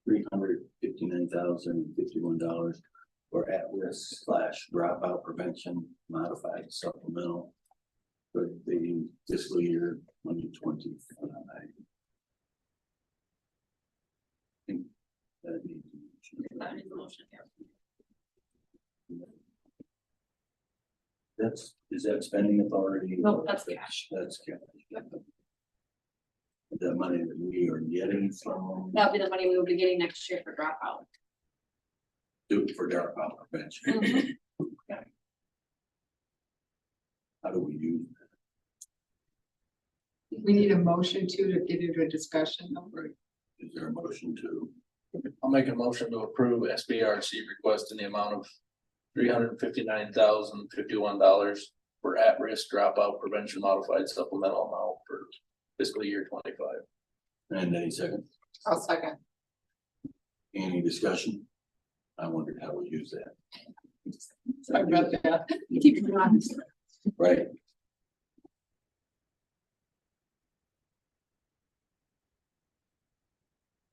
$359,051 for at-risk / dropout prevention modified supplemental for the fiscal year 2025. Think that needs a motion. Is that spending authority? No, that's cash. That's cash. The money that we are getting from, That'll be the money we will be getting next year for dropout. do it for dropout prevention. Okay. How do we use We need a motion to get into a discussion. that? Right. Is there a motion to? I'll make a motion to approve SBRC request in the amount of $359,051 for at-risk dropout prevention modified supplemental amount for fiscal year 25. And any second? I'll second. Any discussion? I wondered how we use that. Sorry about that. Keep it honest. Right.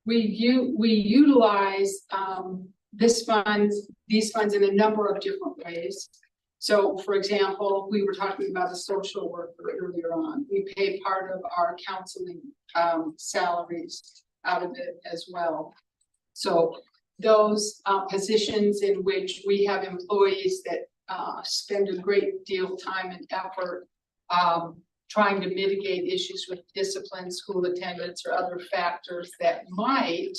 We utilize these funds in a number of different ways. So for example, we were talking about a social worker earlier on. We pay part of our counseling salaries out of it as well. So those positions in which we have employees that spend a great deal of time and effort trying to mitigate issues with discipline, school attendance, or other factors that might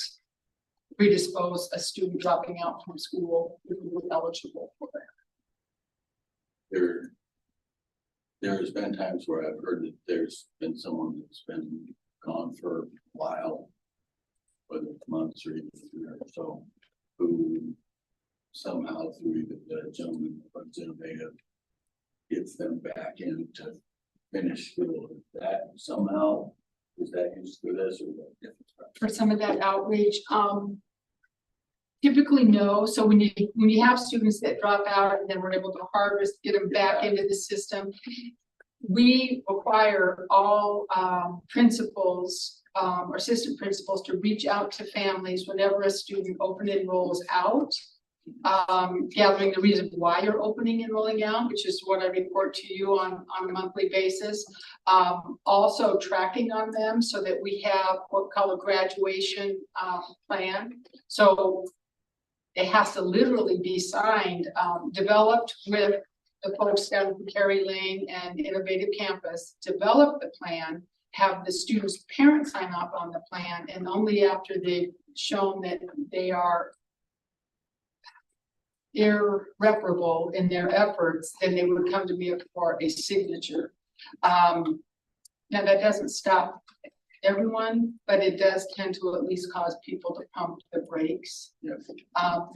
predispose a student dropping out from school if we were eligible for that. There has been times where I've heard that there's been someone that's been gone for a while, whether it's months or even a year or so, who somehow through the gentleman representative gets them back in to finish school. That somehow, is that used for this or what? For some of that outreach, typically no. So when you have students that drop out and then we're able to harvest, get them back into the system, we require all principals or assistant principals to reach out to families whenever a student open enrolls out, gathering the reason why you're opening and rolling out, which is what I report to you on a monthly basis. Also tracking on them so that we have what we call a graduation plan. So it has to literally be signed, developed with the folks down at Carey Lane and Innovative Campus, develop the plan, have the students' parents sign up on the plan, and only after they've shown that they are irreparable in their efforts, then they would come to me for a signature. Now that doesn't stop everyone, but it does tend to at least cause people to pump the brakes. Yes.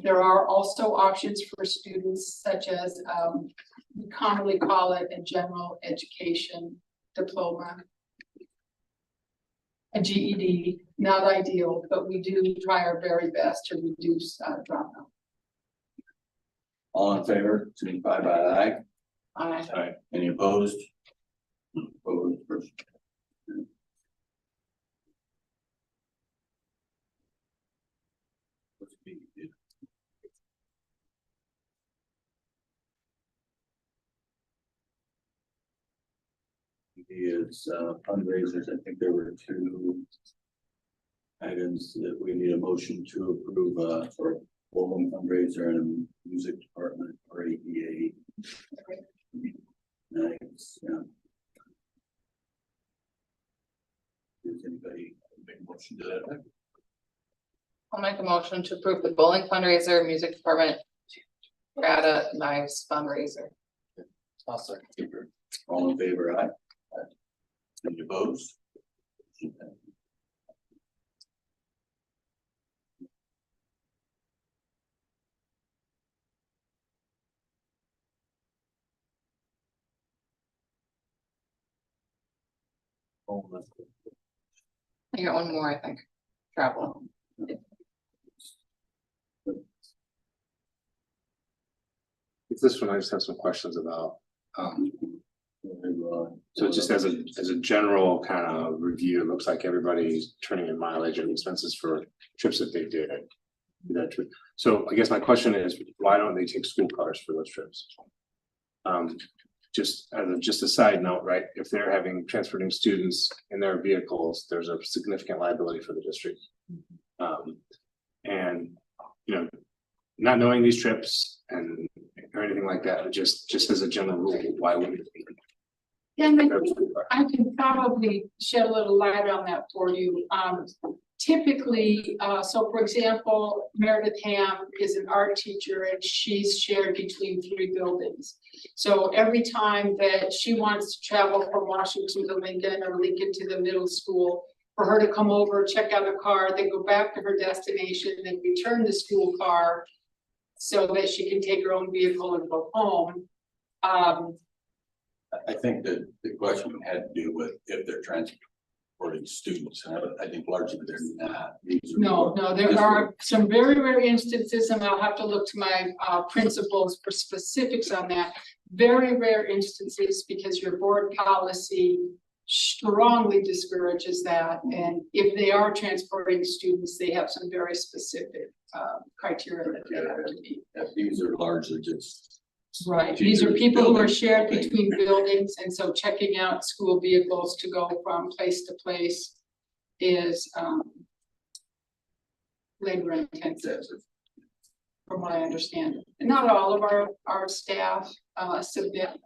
There are also options for students such as we commonly call it a general education diploma. A GED, not ideal, but we do try our very best to reduce dropout. All in favor, signify by aye. Aye. Any opposed? Opposed, first. What's B? Is fundraisers, I think there were two. items that we need a motion to approve, for Bowling fundraiser and music department or ADA. Nice, yeah. Does anybody make a motion to that effect? I'll make a motion to approve the bowling fundraiser, music department, Grata Knives fundraiser. I'll second. All in favor, aye? Any opposed? I got one more, I think. Travel. It's this one I just have some questions about. So just as a general kind of review, it looks like everybody's turning in mileage and expenses for trips that they did. That trip. So I guess my question is, why don't they take school cars for those trips? Just as just a side note, right? If they're having transporting students in their vehicles, there's a significant liability for the district. And you know, not knowing these trips and or anything like that, just as a general rule, why would it be? Yeah, and I can probably shed a little light on that for you. Typically, so for example, Meredith Ham is an art teacher and she's shared between 3 buildings. So every time that she wants to travel from Washington to Lincoln or Lincoln to the middle school, for her to come over, check out a car, then go back to her destination, then return the school car so that she can take her own vehicle and go home. I think that the question had to do with if they're transporting students, and I think largely they're not. No, there are some very rare instances, and I'll have to look to my principals for specifics on that. Very rare instances because your board policy strongly discourages that. And if they are transporting students, they have some very specific criteria that they have to meet. These are largely just. Right, these are people who are shared between buildings, and so checking out school vehicles to go from place to place is labor intensive, from what I understand. And not all of our staff submit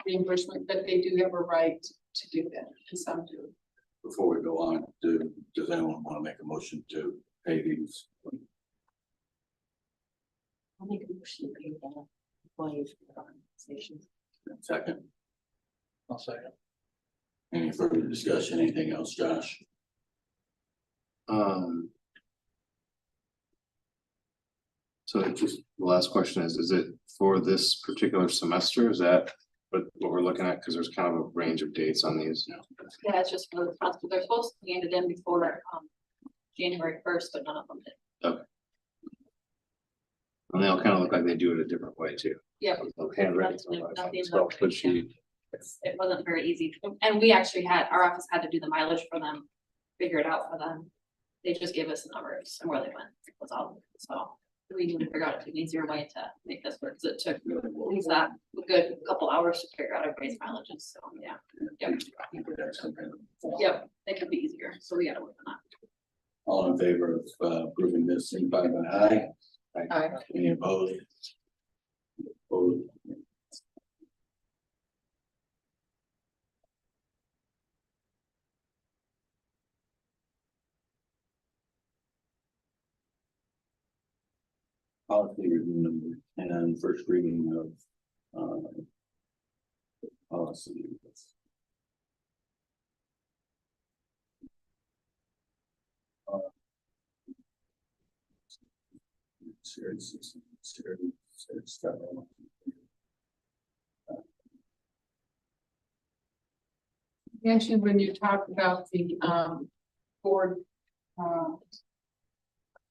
reimbursement, but they do have a right to do that, and some do. Before we go on, does anyone want to make a motion to pay these? I'll make a motion to pay that. Organizations. Second, I'll second. any further discussion, anything else, Josh? So just the last question is it for this particular semester? Is that what we're looking at? Because there's kind of a range of dates on these. Yeah, it's just for the response, they're supposed to be handed in before January 1st, but none of them did. And they all kind of look like they do it a different way too. Yeah. Handwritten. It wasn't very easy, and we actually our office had to do the mileage for them, figure it out for them. They just gave us the numbers and where they went, was all, so we need to figure out an easier way to make this work, because it took at least that a good couple hours to figure out everybody's mileages, so yeah. Yep, it could be easier, so we gotta work on that. All in favor of approving this, signify by aye. Aye. Any opposed? Opposed? Policy review number 10, first reading of policy. Mentioned when you talk about the board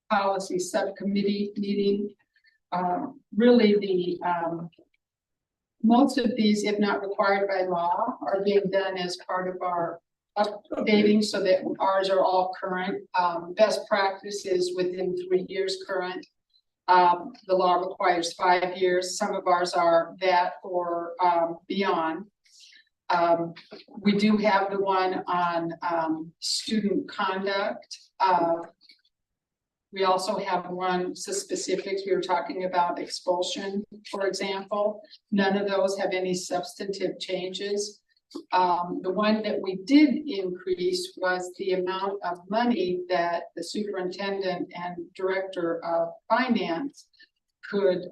policy subcommittee meeting, really the most of these, if not required by law, are being done as part of our updating so that ours are all current. Best practice is within 3 years current. The law requires 5 years. Some of ours are that or beyond. We do have the one on student conduct. We also have one specifics, we were talking about expulsion, for example. None of those have any substantive changes. The one that we did increase was the amount of money that the superintendent and director of finance could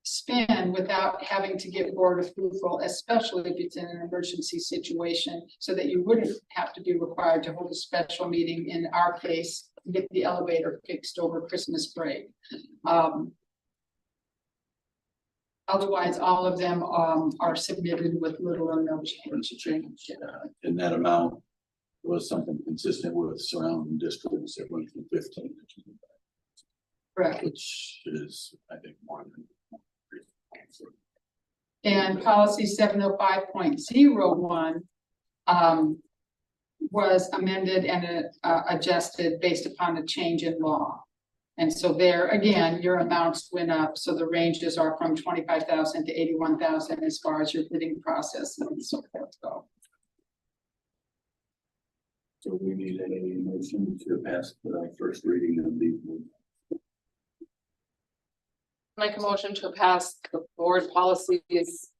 spend without having to get board approval, especially if it's in an emergency situation, so that you wouldn't have to be required to hold a special meeting in our case, to get the elevator fixed over Christmas break. Otherwise, all of them are submitted with little or no change. And that amount was something consistent with surrounding districts that went from 15 to 25. Correct. Which is, I think, more than. And policy 705.01 was amended and adjusted based upon a change in law. And so there, again, your amounts went up, so the ranges are from 25,000 to 81,000 as far as your bidding process and so forth go. So we need a motion to pass the first reading of these. Make a motion to pass the board policies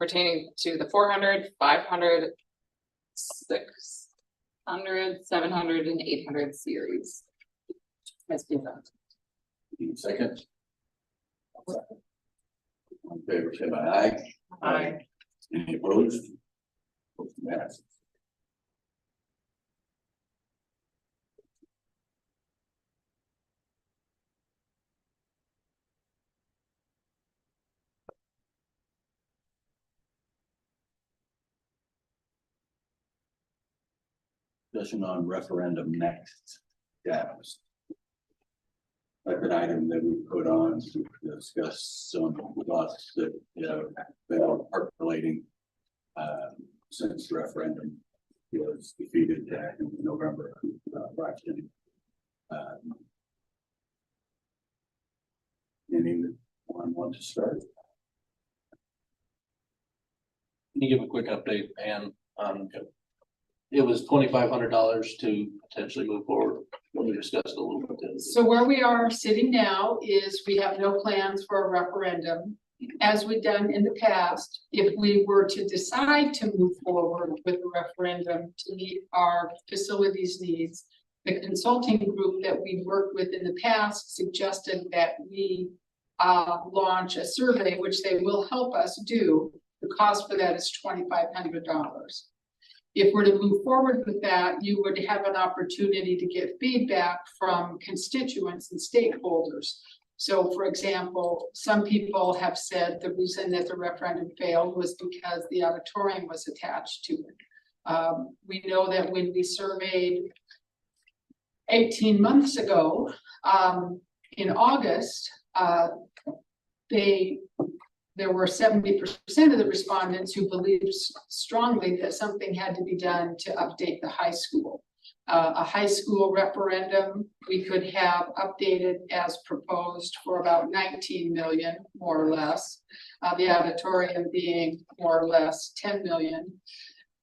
pertaining to the 400, 500, 600, 700, and 800 series. As presented. Second. On favor, say aye. Aye. Any opposed? Motion passes. Discussion on referendum next steps. Like an item that we put on to discuss some thoughts that, are percolating since the referendum was defeated back in November last year. Anyone want to start? Can you give a quick update, Ann, on it was $2,500 to potentially move forward, when we discussed a little bit. So where we are sitting now is we have no plans for a referendum. As we've done in the past, if we were to decide to move forward with a referendum to meet our facilities needs, the consulting group that we worked with in the past suggested that we launch a survey, which they will help us do. The cost for that is $2,500. If we're to move forward with that, you would have an opportunity to get feedback from constituents and stakeholders. So for example, some people have said the reason that the referendum failed was because the auditorium was attached to it. We know that when we surveyed 18 months ago, in August, there were 70% of the respondents who believed strongly that something had to be done to update the high school. A high school referendum, we could have updated as proposed for about 19 million, more or less. The auditorium being more or less 10 million.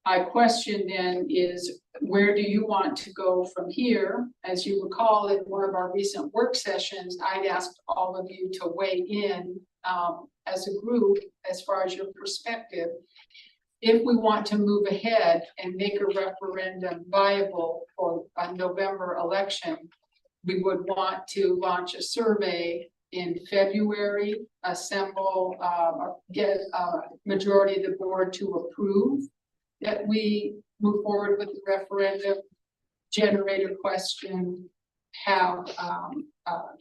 My question then is, where do you want to go from here? As you recall, in one of our recent work sessions, I'd asked all of you to weigh in as a group, as far as your perspective. If we want to move ahead and make a referendum viable for a November election, we would want to launch a survey in February, assemble, get a majority of the board to approve that we move forward with the referendum, generate a question, have a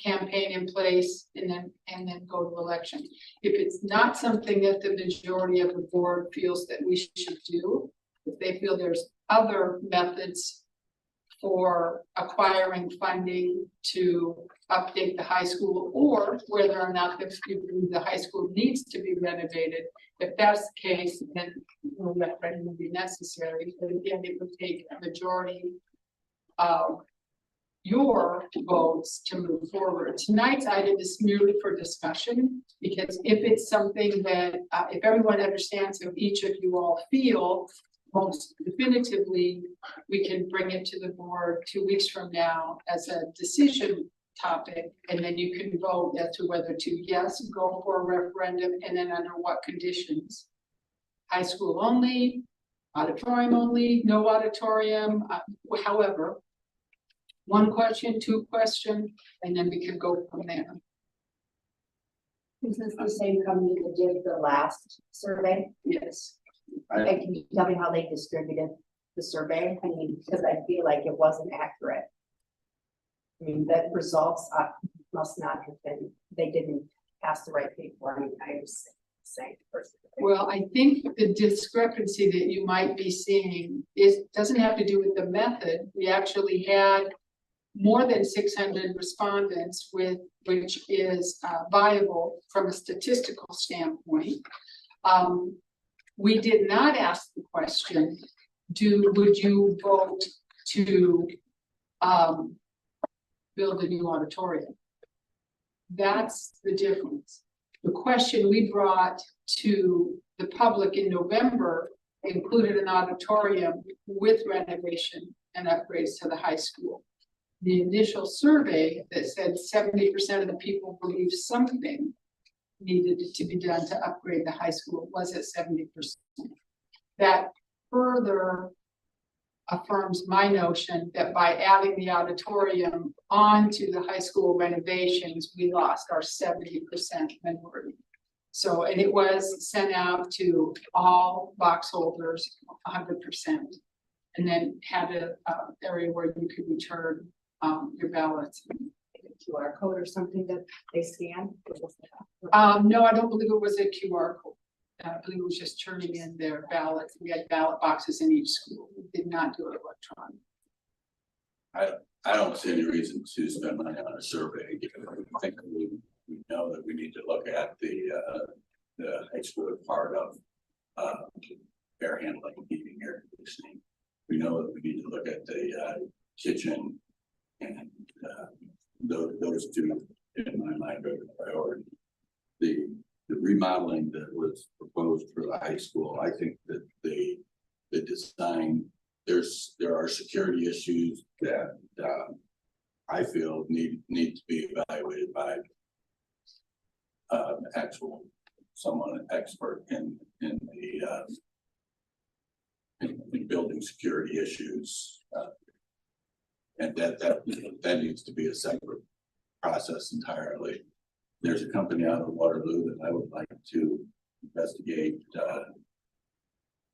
campaign in place, and then go to election. If it's not something that the majority of the board feels that we should do, if they feel there's other methods for acquiring funding to update the high school, or whether or not the high school needs to be renovated, if that's the case, then no referendum would be necessary. But again, it would take a majority of your votes to move forward. Tonight's item is merely for discussion, because if it's something that, if everyone understands how each of you all feel, most definitively, we can bring it to the board 2 weeks from now as a decision topic, and then you can vote as to whether to, yes, go for a referendum, and then under what conditions. High school only, auditorium only, no auditorium, however. One question, two question, and then we can go from there. Is this the same company that did the last survey? Yes. And can you tell me how they distributed the survey? I mean, because I feel like it wasn't accurate. I mean, the results must not have been, they didn't ask the right people. I mean, I was saying personally. Well, I think the discrepancy that you might be seeing doesn't have to do with the method. We actually had more than 600 respondents which is viable from a statistical standpoint. We did not ask the question, would you vote to build a new auditorium? That's the difference. The question we brought to the public in November included an auditorium with renovation and upgrades to the high school. The initial survey that said 70% of the people believe something needed to be done to upgrade the high school was at 70%. That further affirms my notion that by adding the auditorium onto the high school renovations, we lost our 70% minority. So, and it was sent out to all box holders, 100%, and then had a area where you could return your ballots. QR code or something that they scan? No, I don't believe it was a QR code. I believe it was just turning in their ballots. We had ballot boxes in each school. We did not do it electronic. I don't see any reason to spend money on a survey. I think we know that we need to look at the high school part of air handling, heating, air conditioning. We know that we need to look at the kitchen, and those two, in my mind, are the priority. The remodeling that was proposed for the high school, I think that the design, there are security issues that I feel need to be evaluated by actual someone expert in building security issues, and that needs to be a separate process entirely. There's a company out of Waterloo that I would like to investigate,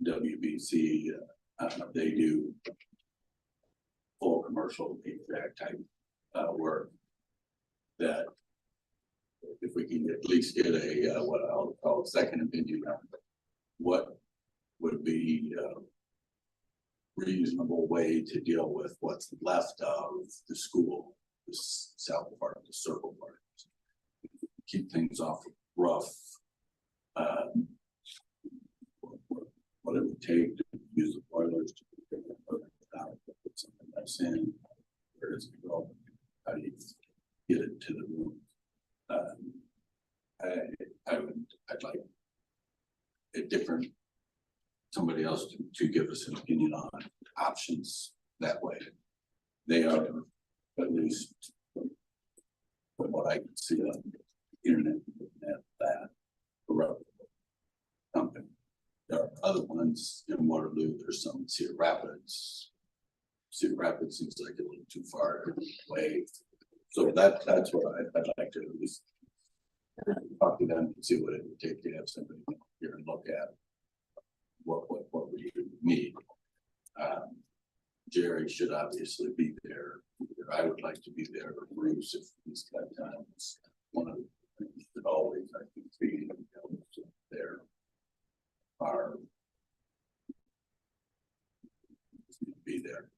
WBC. They do full commercial HVAC type work. That if we can at least get a what I'll call a second opinion on what would be a reasonable way to deal with what's left of the school, the south part of the circle part. Keep things off rough. What it would take to use the boilers to put something else in. Where does it go? How do you get it to the room? I'd like a different somebody else to give us an opinion on options that way. They are, at least from what I can see on the internet, that company. There are other ones in Waterloo. There's some in Cedar Rapids. Cedar Rapids seems like a little too far away. So that's what I'd like to at least talk to them and see what it would take to have somebody here and look at what we need. Jerry should obviously be there. I would like to be there. Bruce, if he's got time, it's one of the things that always I think being there are be there.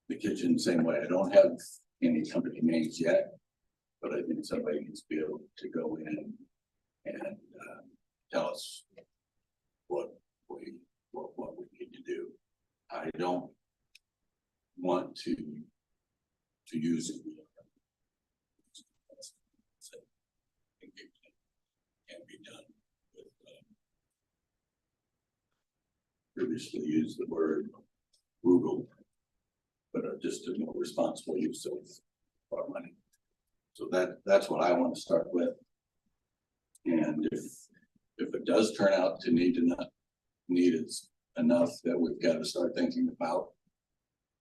The kitchen, same way. I don't have any company names yet, but I think somebody needs to be able to go in and tell us what we need to do. I don't want to use it. Can be done with previously used the word frugal, but just a more responsible use of our money. So that's what I want to start with. And if it does turn out to need enough that we've got to start thinking about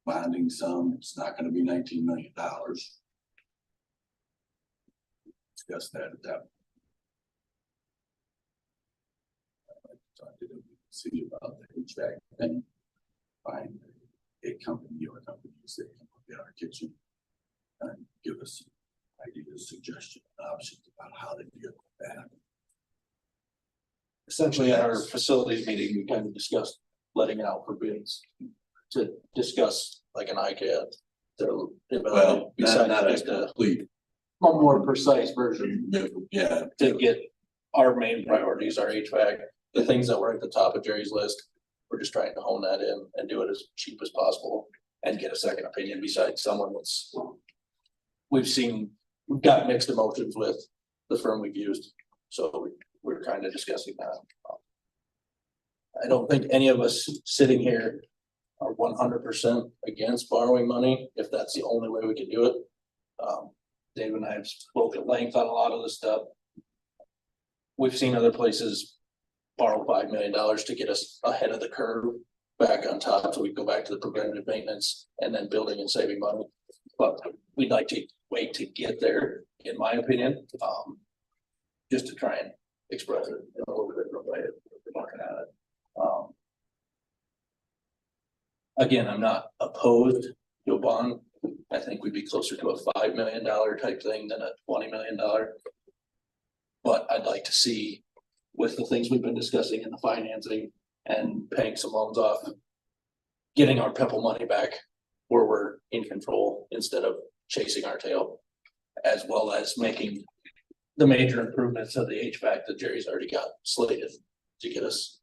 bonding some, it's not going to be $19 million. Discuss that at that point. Talk to the city about the HVAC thing. Find a company or companies that can look at our kitchen and give us ideas, suggestions, options about how to deal with that. Essentially, at our facilities meeting, we kind of discussed letting it out for bids to discuss like an ICAD. Well, not just a complete, a more precise version yeah, to get our main priorities, our HVAC, the things that were at the top of Jerry's list. We're just trying to hone that in and do it as cheap as possible and get a second opinion besides someone that's we've got mixed emotions with the firm we've used. So we're kind of discussing that. I don't think any of us sitting here are 100% against borrowing money, if that's the only way we can do it. Dave and I have spoken at length on a lot of this stuff. We've seen other places borrow $5 million to get us ahead of the curve back on top, so we go back to the preventative maintenance and then building and saving money. But we'd like to wait to get there, in my opinion, just to try and express it in a little bit of a way of looking at it. Again, I'm not opposed to a bond. I think we'd be closer to a $5 million type thing than a $20 million. But I'd like to see, with the things we've been discussing in the financing and paying some loans off, getting our PEPAL money back where we're in control instead of chasing our tail, as well as making the major improvements of the HVAC that Jerry's already got slated to get us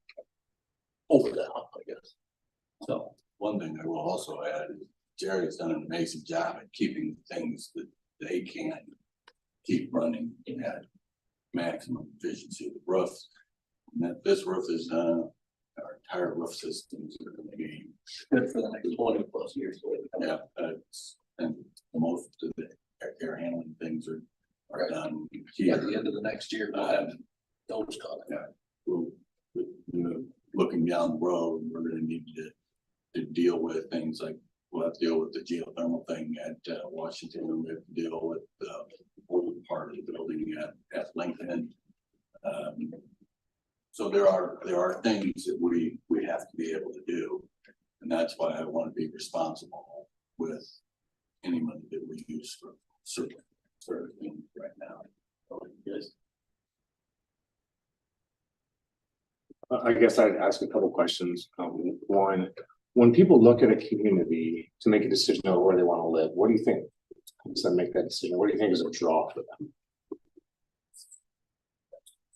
over that hump, I guess. So one thing I will also add is Jerry's done an amazing job at keeping things that they can keep running at maximum efficiency. The roof, this roof is done, our entire roof systems are going to be good for the next 20+ years. yeah, and most of the air handling things are done At the end of the next year, we'll have those coming. Yeah, we'll, looking down the road, we're going to need to deal with things like we'll have to deal with the geothermal thing at Washington, and we have to deal with the old part of the building at Lincoln. So there are things that we have to be able to do, and that's why I want to be responsible with any money that we use for certain things right now. So, yes. I guess I'd ask a couple questions. One, when people look at a community to make a decision on where they want to live, what do you think? To make that decision, what do you think is a draw for them?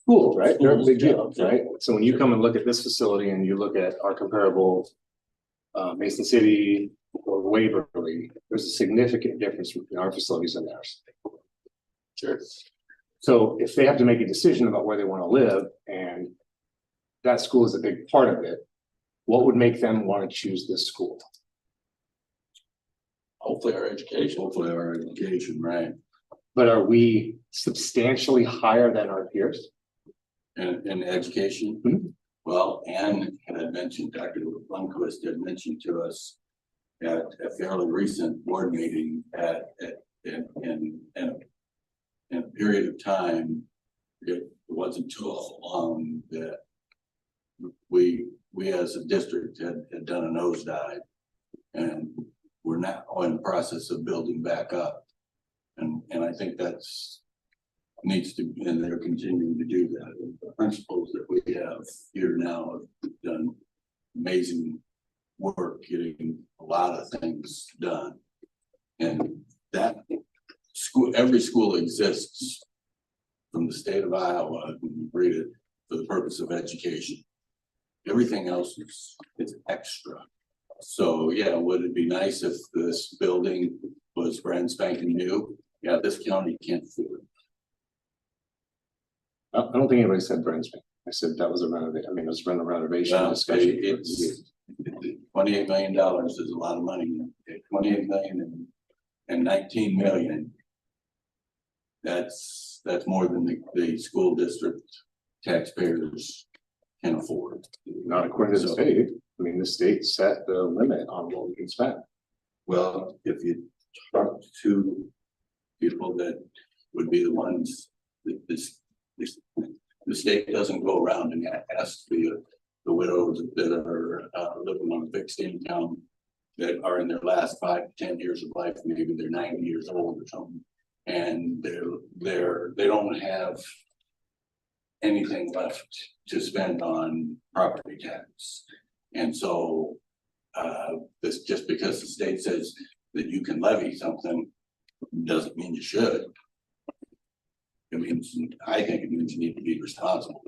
Schools, right? They're a big deal, right? So when you come and look at this facility and you look at our comparable Mason City or Waverly, there's a significant difference between our facilities and theirs. Sure. So if they have to make a decision about where they want to live, and that school is a big part of it, what would make them want to choose this school? Hopefully our education, right? But are we substantially higher than our peers? In education? Mhm. Well, Anne had mentioned, Dr. Lundquist had mentioned to us at a fairly recent board meeting in a period of time, it wasn't too long that we as a district had done a nosedive, and we're now in the process of building back up. And I think that's needs to, and they're continuing to do that. And the principals that we have here now have done amazing work getting a lot of things done. And that school, every school exists from the state of Iowa, when you read it, for the purpose of education. Everything else is extra. So yeah, would it be nice if this building was brand spanking new? Yeah, this county can't afford it. I don't think anybody said brand spanking. I said that was a renovation, I mean, it was a renovation Well, discussion. it's $28 million is a lot of money. 28 million and 19 million. That's more than the school district taxpayers can afford. Not according to the So- state. I mean, the state set the limit on what we can spend. Well, if you talk to people that would be the ones that the state doesn't go around and ask the widows that are living on a fixed income that are in their last 5 to 10 years of life, maybe they're 90 years old or something, and they don't have anything left to spend on property tax. And so this, just because the state says that you can levy something doesn't mean you should. It means, I think it means you need to be responsible.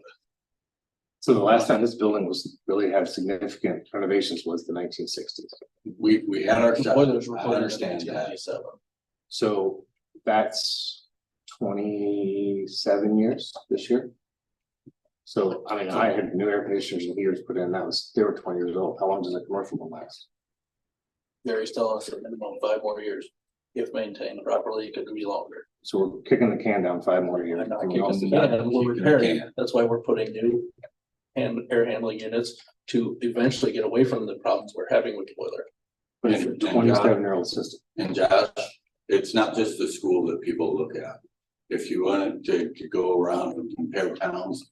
So the last time this building was really had significant renovations was the 1960s. We had our shot. Boilers were I put in understand that. 1997. So that's 27 years this year. So, I mean, I had new air conditioners and heaters put in, they were 20 years old. How long does a commercial one last? Gary's telling us a minimum 5 more years. If maintained properly, it could be longer. So we're kicking the can down 5 more years. And not And we kicking also the got- can, we're repairing it. That's why we're putting new air handling units to eventually get away from the problems we're having with the boiler. But it's a 27-year-old system. And Josh, it's not just the school that people look at. If you wanted to go around and compare towns,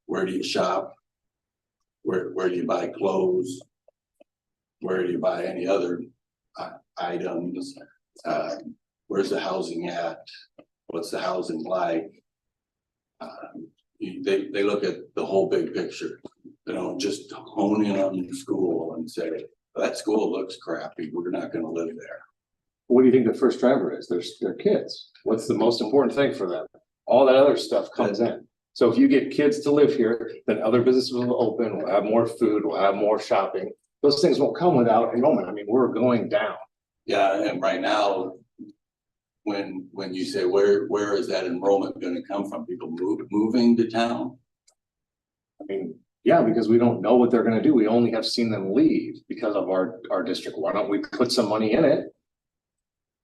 where do you shop? Where do you buy clothes? Where do you buy any other items? Where's the housing at? What's the housing like? They look at the whole big picture. They don't just hone in on the school and say, that school looks crappy, we're not gonna live there. What do you think the first driver is? Their kids. What's the most important thing for them? All that other stuff comes in. So if you get kids to live here, then other businesses will open, we'll have more food, we'll have more shopping. Those things won't come without enrollment. I mean, we're going down. Yeah, and right now, when you say where is that enrollment gonna come from? People moving to town? I mean, yeah, because we don't know what they're gonna do. We only have seen them leave because of our district. Why don't we put some money in it?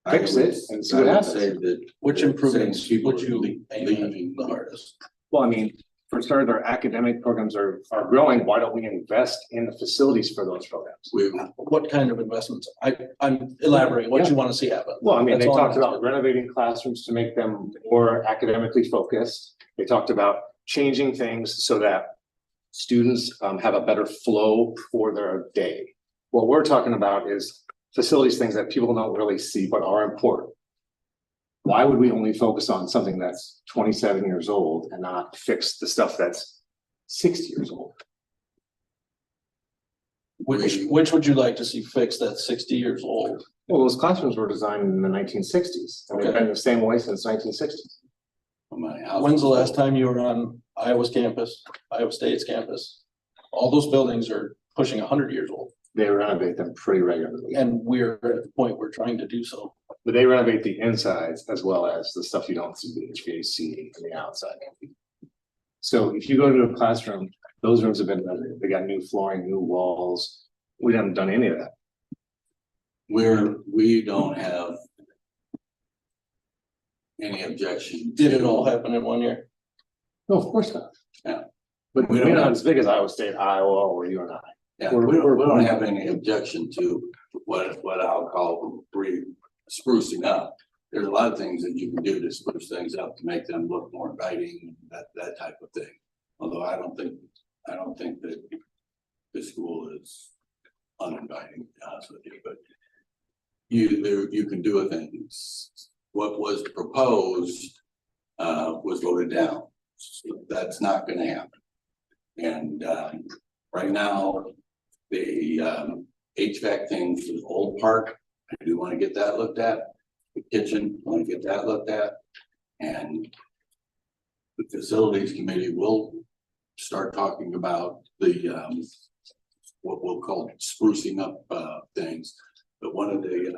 Fix it and see what I would happens. say that. Which improvements people would you aim at leaving the hardest? Well, I mean, for starters, our academic programs are growing. Why don't we invest in the facilities for those programs? What kind of investments? I'm elaborating what you want to see happen. Well, I mean, That's they all I'm talked about asking. renovating classrooms to make them more academically focused. They talked about changing things so that students have a better flow for their day. What we're talking about is facilities, things that people don't really see but are important. Why would we only focus on something that's 27 years old and not fix the stuff that's 60 years old? Which would you like to see fixed that's 60 years old? Well, those classrooms were designed in the 1960s, and they've Okay. been the same way since 1960s. When's the last time you were on Iowa's campus, Iowa State's campus? All those buildings are pushing 100 years old, They renovate them pretty regularly. and we're at the point we're trying to do so. But they renovate the insides as well as the stuff you don't see, the HVAC and the outside. So if you go to a classroom, those rooms have been renovated. They got new flooring, new walls. We haven't done any of that. We don't have any objection. Did it all happen in 1 year? No, of course not. Yeah. But We we're don't not have- as big as Iowa State, Iowa, or you and I. Yeah, We're- we don't have any objection to what I'll call sprucing up. There's a lot of things that you can do to spruce things up to make them look more inviting, that type of thing. Although I don't think that the school is uninviting, to be honest with you, but you can do a thing. What was proposed was voted down. So that's not gonna happen. And right now, the HVAC thing for the old park, I do want to get that looked at. The kitchen, want to get that looked at. And the facilities committee will start talking about the what we'll call sprucing up things. But one of the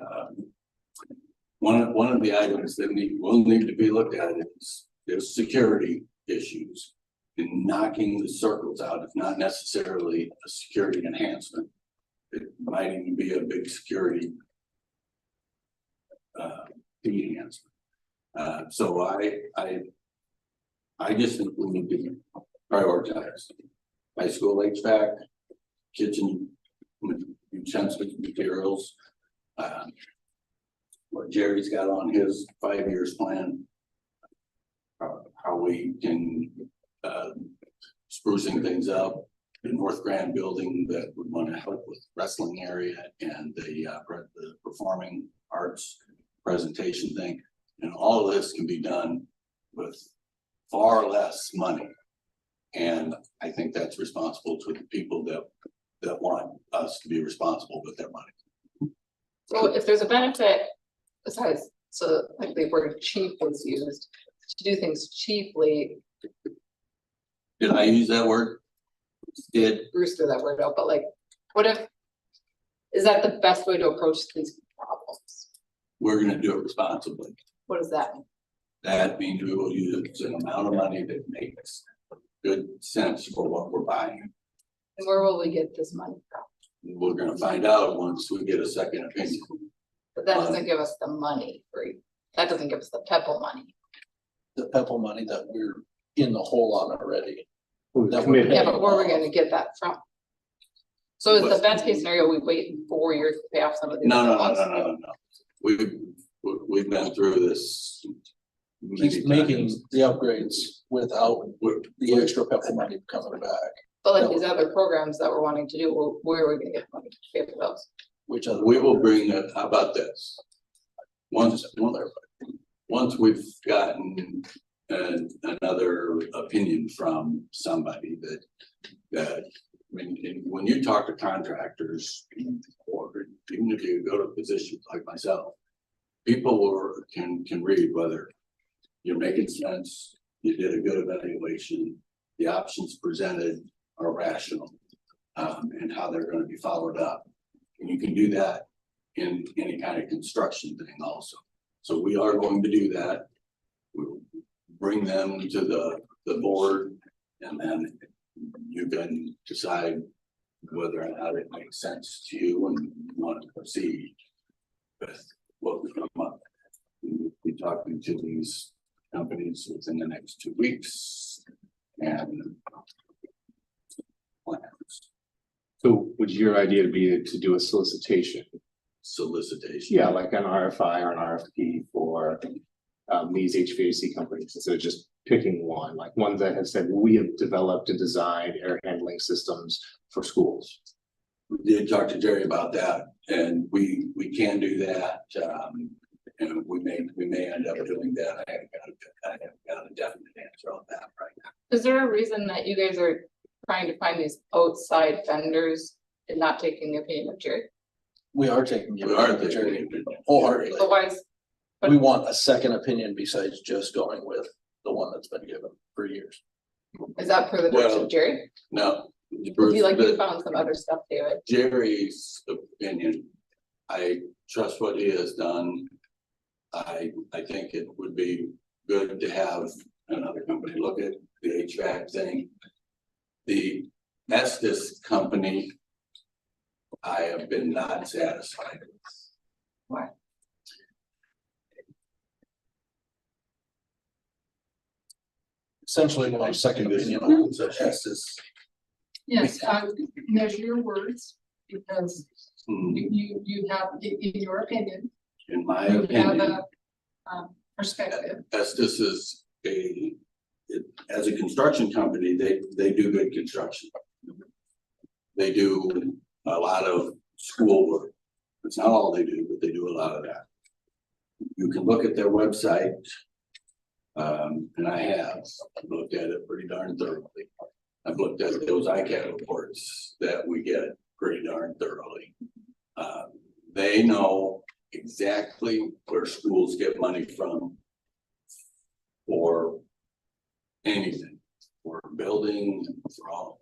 items that will need to be looked at is security issues. in knocking the circles out, if not necessarily a security enhancement. It might even be a big security fee enhancement. So I just think we need to prioritize high school HVAC, kitchen utensils, materials. What Jerry's got on his 5 years plan. How we can sprucing things up. The North Grand building that would want to help with wrestling area and the performing arts presentation thing. And all of this can be done with far less money. And I think that's responsible to the people that want us to be responsible with their money. So if there's a benefit, besides, so like the word cheap was used, to do things cheaply, Did I use that word? Did, Bruce threw that word out, but like, what if, is that the best way to approach these problems? we're gonna do it responsibly. What does that mean? That means we will use an amount of money that makes good sense for what we're buying. And where will we get this money from? We're gonna find out once we get a second opinion. But that doesn't give us the money that doesn't give us the PEPAL money. The PEPAL money that we're in the hole on already. That Committed. Yeah, but where are we gonna get that from? So is the best case scenario, we wait 4 years to pay off some of these? No. We've been through this. many He's making times. the upgrades without the extra PEPAL money coming back, But like these other programs that we're wanting to do, where are we gonna get money to pay for those? which other. We will bring it, how about this? Once we've gotten another opinion from somebody that when you talk to contractors, or even if you go to positions like myself, people can read whether you're making sense, you did a good evaluation, the options presented are rational, and how they're gonna be followed up. And you can do that in any kind of construction thing also. So we are going to do that. We'll bring them to the board, and then you can decide whether or not it makes sense to you and you want to proceed with what we come up. We'll be talking to these companies within the next 2 weeks and plans, So would your idea be to do a solicitation? solicitation. Yeah, like an RFI or an RFP for these HVAC companies, instead of just picking one, like ones that have said, we have developed and designed air handling systems for schools. We did talk to Jerry about that, and we can do that. And we may end up doing that. I haven't got a definite answer on that right now. Is there a reason that you guys are trying to find these outside vendors and not taking the opinion of Jerry? We are taking. We are the jury thinking. wholeheartedly. So why is, We want a second opinion besides just going with the one that's been given for years. is that per the direction Well, of Jerry? No. Would you like you Bruce, found some other stuff, David? Jerry's opinion, I trust what he has done. I think it would be good to have another company look at the HVAC thing. The Estes company, I have been not satisfied with. Why? Essentially, my second opinion on Estes. Yes, measure your words, because Hmm, you have, in your opinion, In my you have opinion, a perspective. Estes is as a construction company, they do good construction. They do a lot of school work. It's not all they do, but they do a lot of that. You can look at their website. And I have looked at it pretty darn thoroughly. I've looked at those ICAD reports that we get pretty darn thoroughly. They know exactly where schools get money from for anything, for building, for all,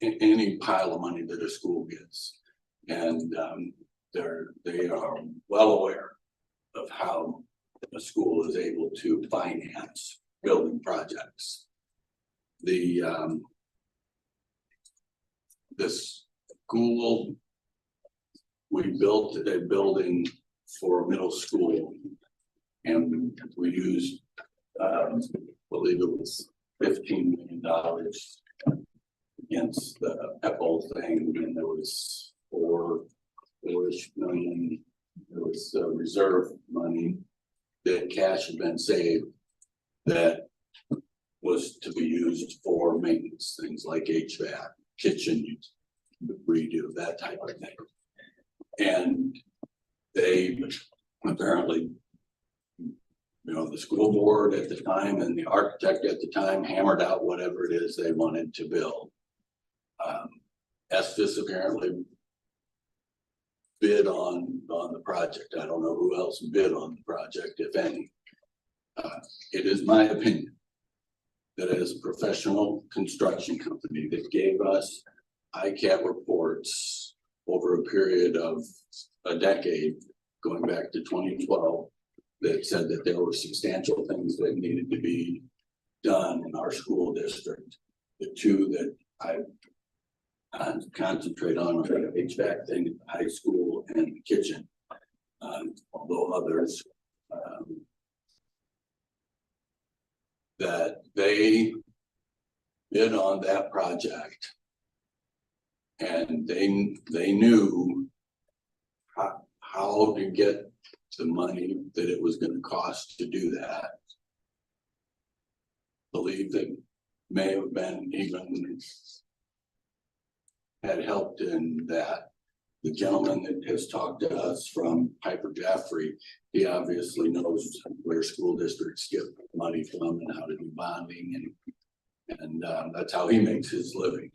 any pile of money that a school gets. And they are well aware of how a school is able to finance building projects. the, this school, we built a building for middle school. And we used, believe it was $15 million against the Apple thing, and there was four-ish million. There was reserve money that cash had been saved that was to be used for maintenance, things like HVAC, kitchen redo, that type of thing. And they apparently, you know, the school board at the time and the architect at the time hammered out whatever it is they wanted to build. Estes apparently bid on the project. I don't know who else bid on the project, if any. It is my opinion that as a professional construction company that gave us ICAT reports over a period of a decade, going back to 2012, that said that there were substantial things that needed to be done in our school district. The two that I concentrate on are the HVAC thing at the high school and the kitchen, although others, that they bid on that project. And they knew how to get the money that it was going to cost to do that. Believe that may have been even had helped in that. The gentleman that has talked to us from Piper Jaffray, he obviously knows where school districts get money from and how to do bonding, and that's how he makes his living.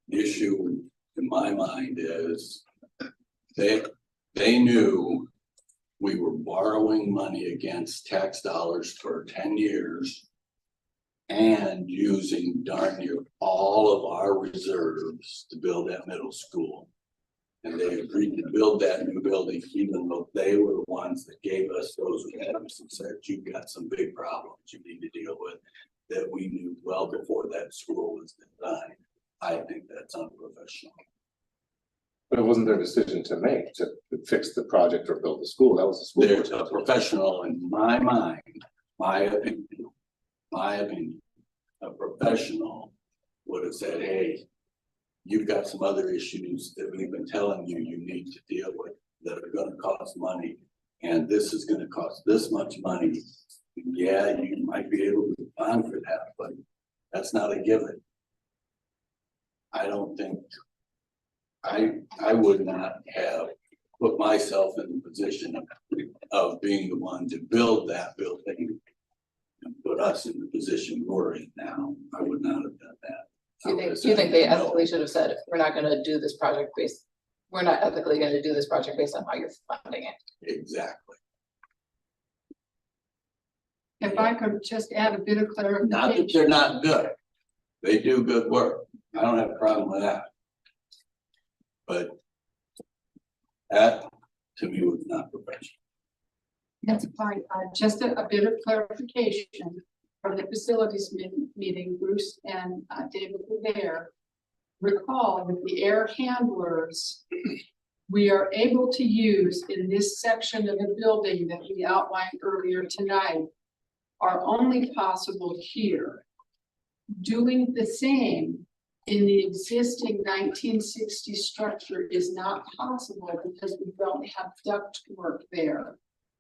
The issue in my mind is they knew we were borrowing money against tax dollars for 10 years and using darn near all of our reserves to build that middle school. And they agreed to build that new building, even though they were the ones that gave us those letters and said, you've got some big problems you need to deal with, that we knew well before that school was designed. I think that's unprofessional. But it wasn't their decision to make to fix the project or build the school. That was the school. There's a professional in my mind, my opinion, a professional would have said, hey, you've got some other issues that we've been telling you need to deal with that are going to cost money. And this is going to cost this much money. Yeah, you might be able to bond for that, but that's not a given. I don't think, I would not have put myself in the position of being the one to build that building and put us in the position we're in now. I would not have done that. Do you think they No. ethically should have said, we're not gonna do this project we're not ethically gonna do this project based on how you're funding it? Exactly. If I could just add a bit of clarification. Not that they're not good. They do good work. I don't have a problem with that. But that, to me, was not professional. That's fine. Just a bit of clarification from the facilities meeting, Bruce and David were there. Recall that the air handlers we are able to use in this section of the building that we outlined earlier tonight are only possible here. Doing the same in the existing 1960 structure is not possible because we don't have duct work there.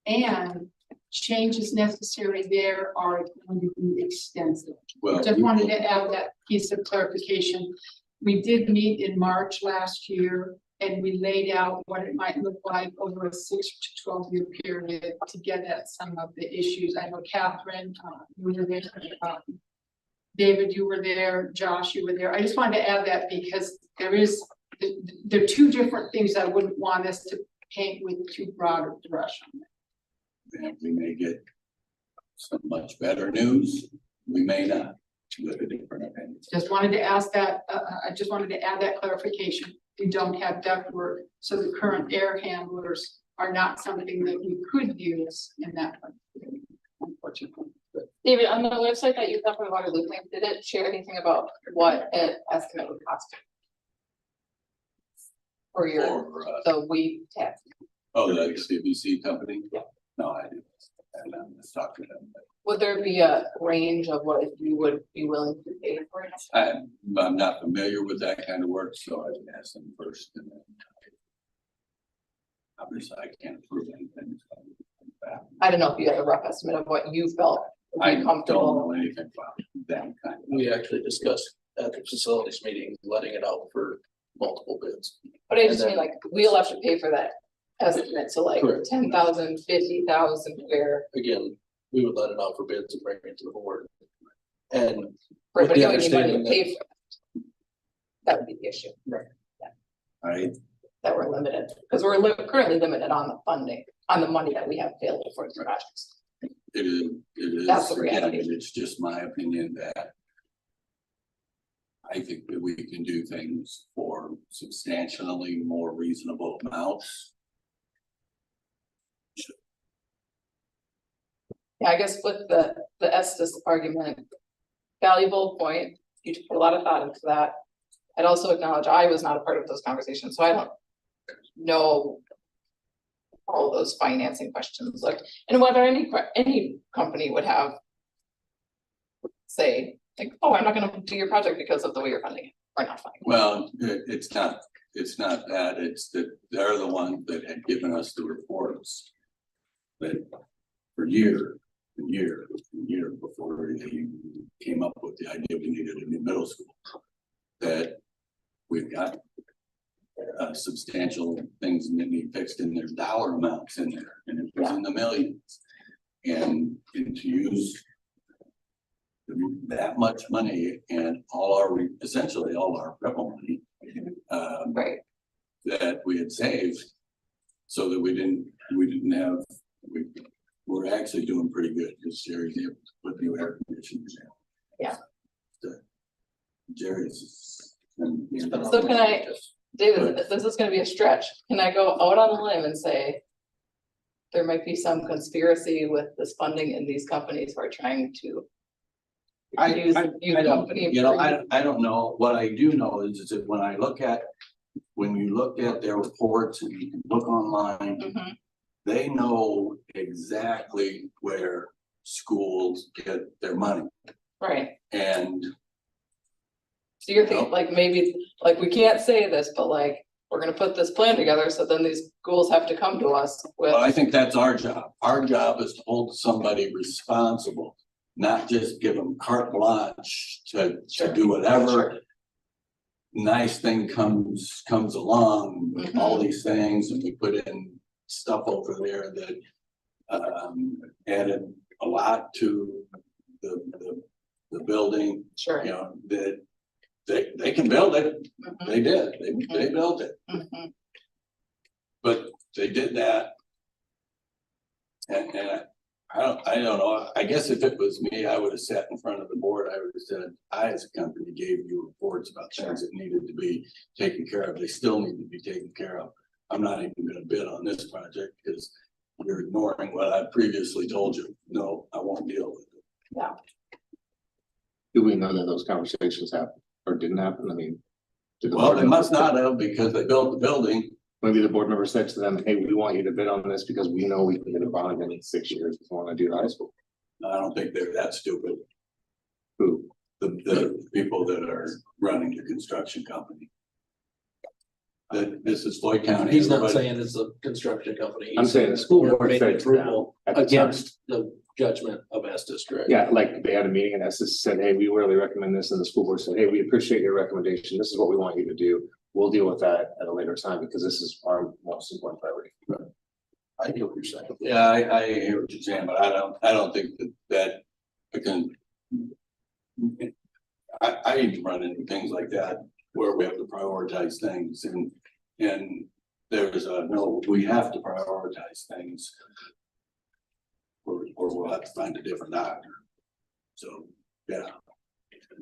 And changes necessary there are going to be extensive. Well, Just wanted to add that piece of clarification. We did meet in March last year and we laid out what it might look like over a 6 to 12 year period to get at some of the issues. I know Catherine, you were there. David, you were there. Josh, you were there. I just wanted to add that because there are two different things I wouldn't want us to paint with too broad a brush on it. and we may get some much better news. We may not. With a different opinion. Just wanted to ask that, I just wanted to add that clarification. We don't have ductwork, so the current air handlers are not something that we could use in that one, unfortunately. David, on the website that you got from Waterloo Link, did it share anything about what an estimate would cost? For your, Or, the weed test? oh, the CBC company? Yeah. No, I didn't. And I'm just talking to them. Would there be a range of what you would be willing to pay for it? I'm not familiar with that kind of work, so I can ask them first and then. Obviously, I can't approve anything. I don't know if you had a rough estimate of what you felt would I be don't comfortable. know anything about that kind of. We actually discussed at the facilities meeting, letting it out for multiple bids. But I just mean like, we'll have to pay for that estimate, so like Correct. 10,000, 50,000, where, Again, we would let it out for bids and bring it to the board. And right, With but the you don't need money to understanding pay for it. That would be the issue, Right, that we're limited, because we're currently limited on the funding, on the money that we have available for the projects. it is, That's the again, reality. it's just my opinion that. I think that we can do things for substantially more reasonable amounts. Yeah, I guess with the Estes argument, valuable point, you put a lot of thought into that. I'd also acknowledge I was not a part of those conversations, so I don't know all those financing questions look, and whether any company would have say, like, oh, I'm not gonna do your project because of the way you're funding it, or not funding. Well, it's not that, it's that they're the ones that had given us the reports. That for year before they came up with the idea we needed a new middle school. That we've got substantial things that need fixed in their dollar amounts in there, and it was in the millions. And to use that much money and essentially all our rebel money. Right, That we had saved. So that we didn't have, we're actually doing pretty good, because Jerry's able to put new air conditioners in. Yeah. Jerry's. So can I, David, this is gonna be a stretch, can I go out on a limb and say there might be some conspiracy with this funding in these companies who are trying to use company. You know, I don't know, what I do know is that when you look at their reports and you can look online, Mhm. they know exactly where schools get their money. Right, And so you're thinking like maybe, like, we can't say this, but like, we're gonna put this plan together, so then these schools have to come to us with. well, I think that's our job. Our job is to hold somebody responsible, not just give them carte blanche to do whatever. Sure. Nice thing comes along, Mhm. all these things, and we put in stuff over there that added a lot to the building, Sure. you know, that they can build it. Mhm, They did, they built it, mhm. but they did that. And I don't know, I guess if it was me, I would have sat in front of the board, I would have said, I as a company gave you reports about things that needed to be taken care of, they still need to be taken care of. I'm not even gonna bid on this project because you're ignoring what I previously told you, no, I won't deal with it. Do we know that those conversations happened or didn't happen? I mean. did the Well, board they member- must not have, because they built the building. Maybe the board member said to them, hey, we want you to bid on this because we know we can get a bond in 6 years if we want to do the high school. I don't think they're that stupid, Who? the people that are running the construction company. This is Floyd County. he's not everybody- saying it's a construction company. I'm He's saying the school we're board making said to them approval at the time. against the judgment of Estes, correct? Yeah, like they had a meeting and Estes said, hey, we really recommend this, and the school board said, hey, we appreciate your recommendation, this is what we want you to do. We'll deal with that at a later time because this is our most important priority. I get what you're saying. Yeah, I hear what you're saying, but I don't think that I can. I even run into things like that where we have to prioritize things and there's no, we have to prioritize things. Or we'll have to find a different doctor. So, yeah.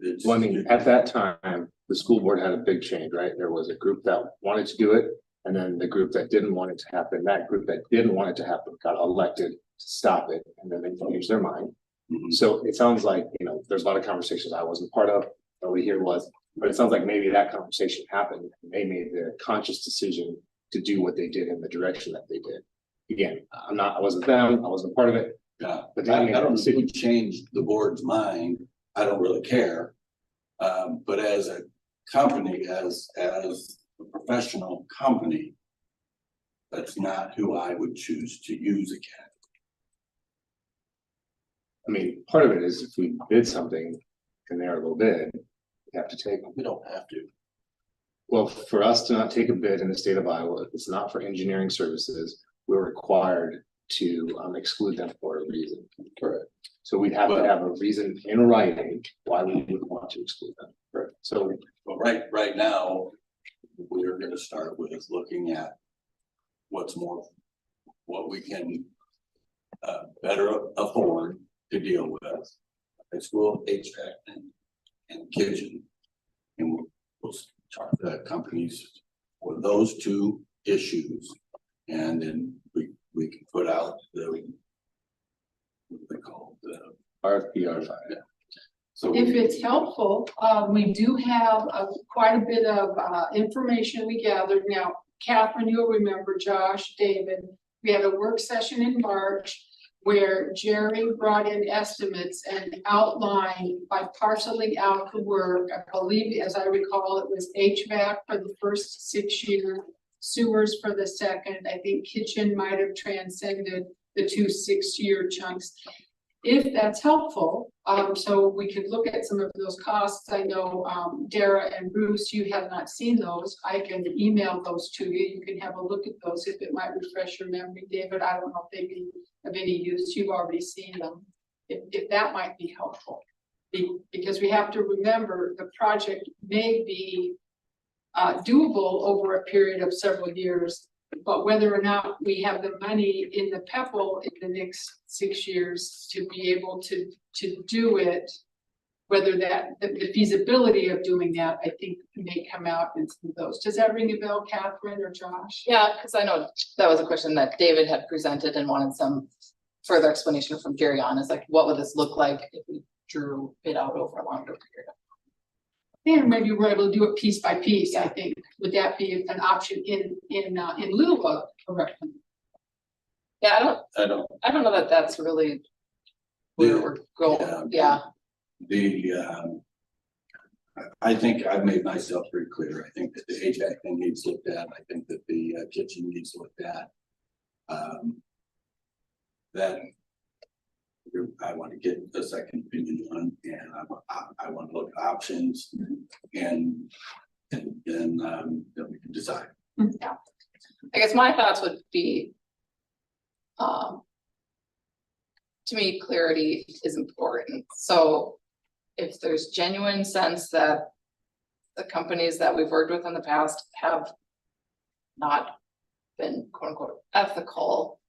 It's- Well, I mean, at that time, the school board had a big change, right? There was a group that wanted to do it, and then the group that didn't want it to happen. That group that didn't want it to happen got elected to stop it, and then they changed their mind. Mhm. So it sounds like, you know, there's a lot of conversations I wasn't part of, nobody here was, but it sounds like maybe that conversation happened. And they made the conscious decision to do what they did in the direction that they did. Again, I wasn't them, I wasn't part of it. Yeah, But I they don't know made a who changed the board's mind. I don't really care. But as a company, as a professional company, that's not who I would choose to use again. I mean, part of it is if we bid something and they're a little bid, we have to take them. We don't have to. Well, for us to not take a bid in the state of Iowa, if it's not for engineering services, we're required to exclude them for a reason. Correct. So we'd have to Well- have a reason in writing why we would want to exclude them. Correct. So But right now, we're gonna start with looking at what we can better afford to deal with. High school, HVAC and kitchen. And we'll talk to the companies for those two issues. And then we can put out the what they call the RFP, RFI. so If it's helpful, we do have quite a bit of information we gathered. Now, Catherine, you'll remember Josh, David, we had a work session in March where Jerry brought in estimates and outlined by parceling out the work. I believe, as I recall, it was HVAC for the first 6 years, sewers for the second. I think kitchen might have transcended the 2 6-year chunks. If that's helpful, so we could look at some of those costs. I know, Dara and Bruce, you have not seen those. I can email those to you. You can have a look at those if it might refresh your memory. David, I don't know if they'd be of any use. You've already seen them. If that might be helpful. Because we have to remember the project may be doable over a period of several years. But whether or not we have the money in the PEPAL in the next 6 years to be able to do it, whether that, the feasibility of doing that, I think may come out in some of those. Does that ring a bell, Catherine or Josh? Yeah, because I know that was a question that David had presented and wanted some further explanation from Jerry on, is like, what would this look like if we drew it out over a longer period? And maybe we're able to do it piece by piece, I think. Would that be an option in lieu of a referendum? Yeah, I don't, I don't know that that's really where we're going, yeah. I think I've made myself pretty clear. I think that the HVAC thing needs looked at. I think that the kitchen needs looked at. Then I want to get a second opinion on, and I want to look at options and then we can decide. Yeah, I guess my thoughts would be, to me, clarity is important. So if there's genuine sense that the companies that we've worked with in the past have not been quote unquote ethical,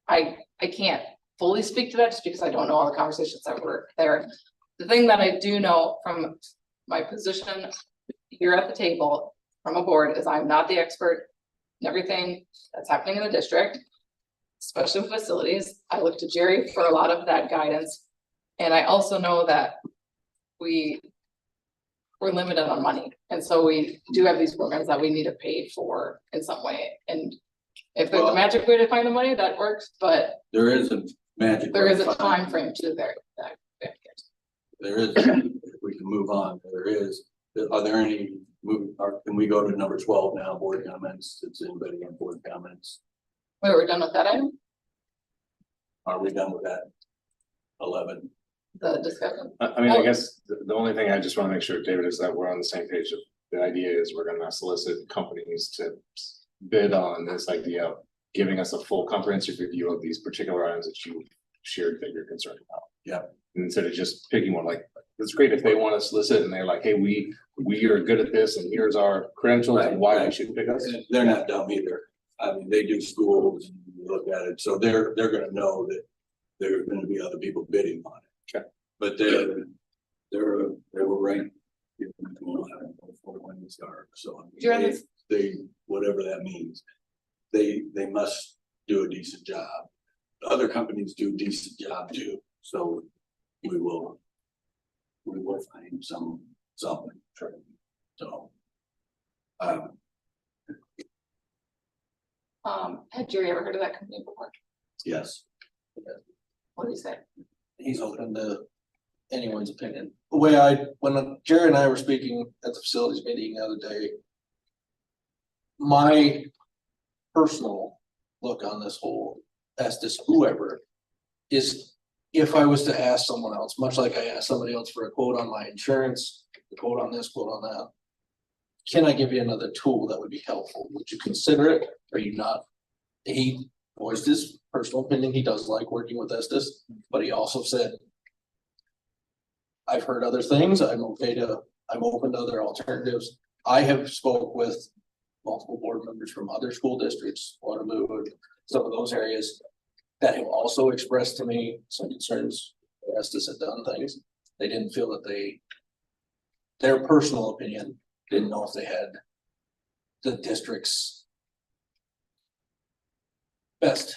I can't fully speak to that just because I don't know all the conversations that were there. The thing that I do know from my position here at the table from a board is I'm not the expert in everything that's happening in the district, especially with facilities. I look to Jerry for a lot of that guidance. And I also know that we're limited on money. And so we do have these programs that we need to pay for in some way. And if there's a magic way to find the money, that works, but There is a magic. there is a time frame to there. There is, if we can move on, there is, are there any, can we go to number 12 now, board comments? Is anybody on board comments? Wait, we're done with that item, Are we done with that? 11. the discussion. I mean, I guess the only thing I just want to make sure, David, is that we're on the same page of the idea is we're gonna solicit companies to bid on this idea of giving us a full comprehensive review of these particular items that you shared that you're concerned about. Yeah. Instead of just picking one, like, it's great if they want to solicit and they're like, hey, we are good at this and here's our credentials and why they should pick us. And they're not dumb either. I mean, they do schools and look at it, so they're gonna know that there are gonna be other people bidding on it. Okay. But they were ranked. So You're on this- they, whatever that means, they must do a decent job. Other companies do a decent job too. So we will find something, sure. So. Had Jerry ever heard of that company before? Yes, What do you say? He's open to anyone's opinion. When Jerry and I were speaking at the facilities meeting the other day. My personal look on this whole Estes, whoever, is if I was to ask someone else, much like I asked somebody else for a quote on my insurance, a quote on this, quote on that. Can I give you another tool that would be helpful? Would you consider it? Are you not? He voiced his personal opinion. He does like working with Estes, but he also said, I've heard other things. I'm open to other alternatives. I have spoke with multiple board members from other school districts, Waterloo, and some of those areas that have also expressed to me some concerns. Estes had done things. They didn't feel that their personal opinion, didn't know if they had the district's best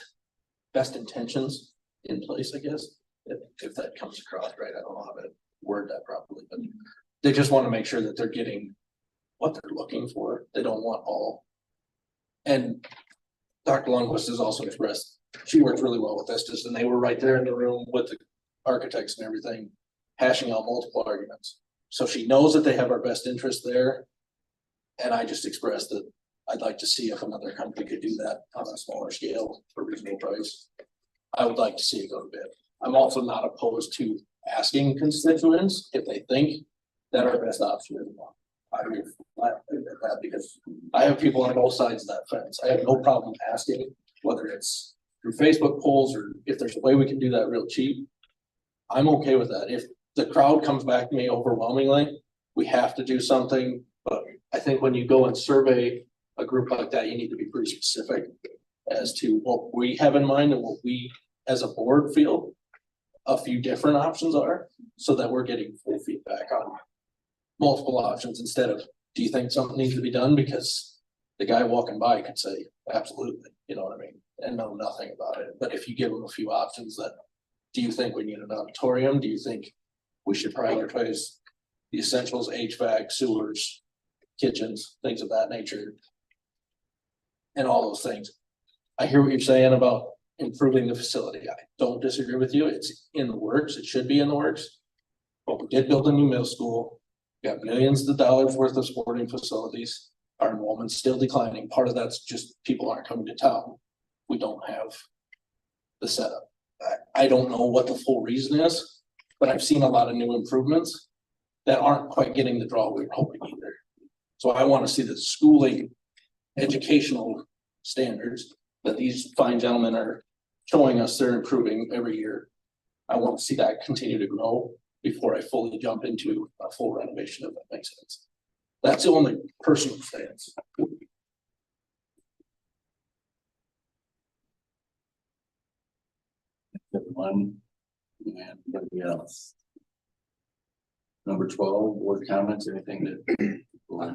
intentions in place, I guess. If that comes across right, I don't know how to word that properly, but they just want to make sure that they're getting what they're looking for. They don't want all. And Dr. Lundquist has also expressed, she works really well with Estes, and they were right there in the room with the architects and everything, hashing out multiple arguments. So she knows that they have our best interest there. And I just expressed that I'd like to see if another company could do that on a smaller scale for a reasonable price. I would like to see it go to bid. I'm also not opposed to asking constituents if they think that our best option is one. I would flat agree with that because I have people on both sides of that fence. I have no problem asking whether it's through Facebook polls or if there's a way we can do that real cheap. I'm okay with that. If the crowd comes back to me overwhelmingly, we have to do something. But I think when you go and survey a group like that, you need to be pretty specific as to what we have in mind and what we as a board feel a few different options are, so that we're getting full feedback on multiple options instead of, do you think something needs to be done? Because the guy walking by could say, absolutely, you know what I mean? And know nothing about it. But if you give them a few options that, do you think we need an auditorium? Do you think we should prioritize the essentials, HVAC, sewers, kitchens, things of that nature? And all those things. I hear what you're saying about improving the facility. I don't disagree with you. It's in the works. It should be in the works. But we did build a new middle school. We got millions of dollars worth of sporting facilities. Our enrollment's still declining. Part of that's just people aren't coming to town. We don't have the setup. I don't know what the full reason is, but I've seen a lot of new improvements that aren't quite getting the draw we were hoping either. So I want to see the schooling, educational standards that these fine gentlemen are showing us they're improving every year. I want to see that continue to grow before I fully jump into a full renovation, if that makes sense. That's the only personal stance. One, and anybody else? Number 12, board comments, anything that?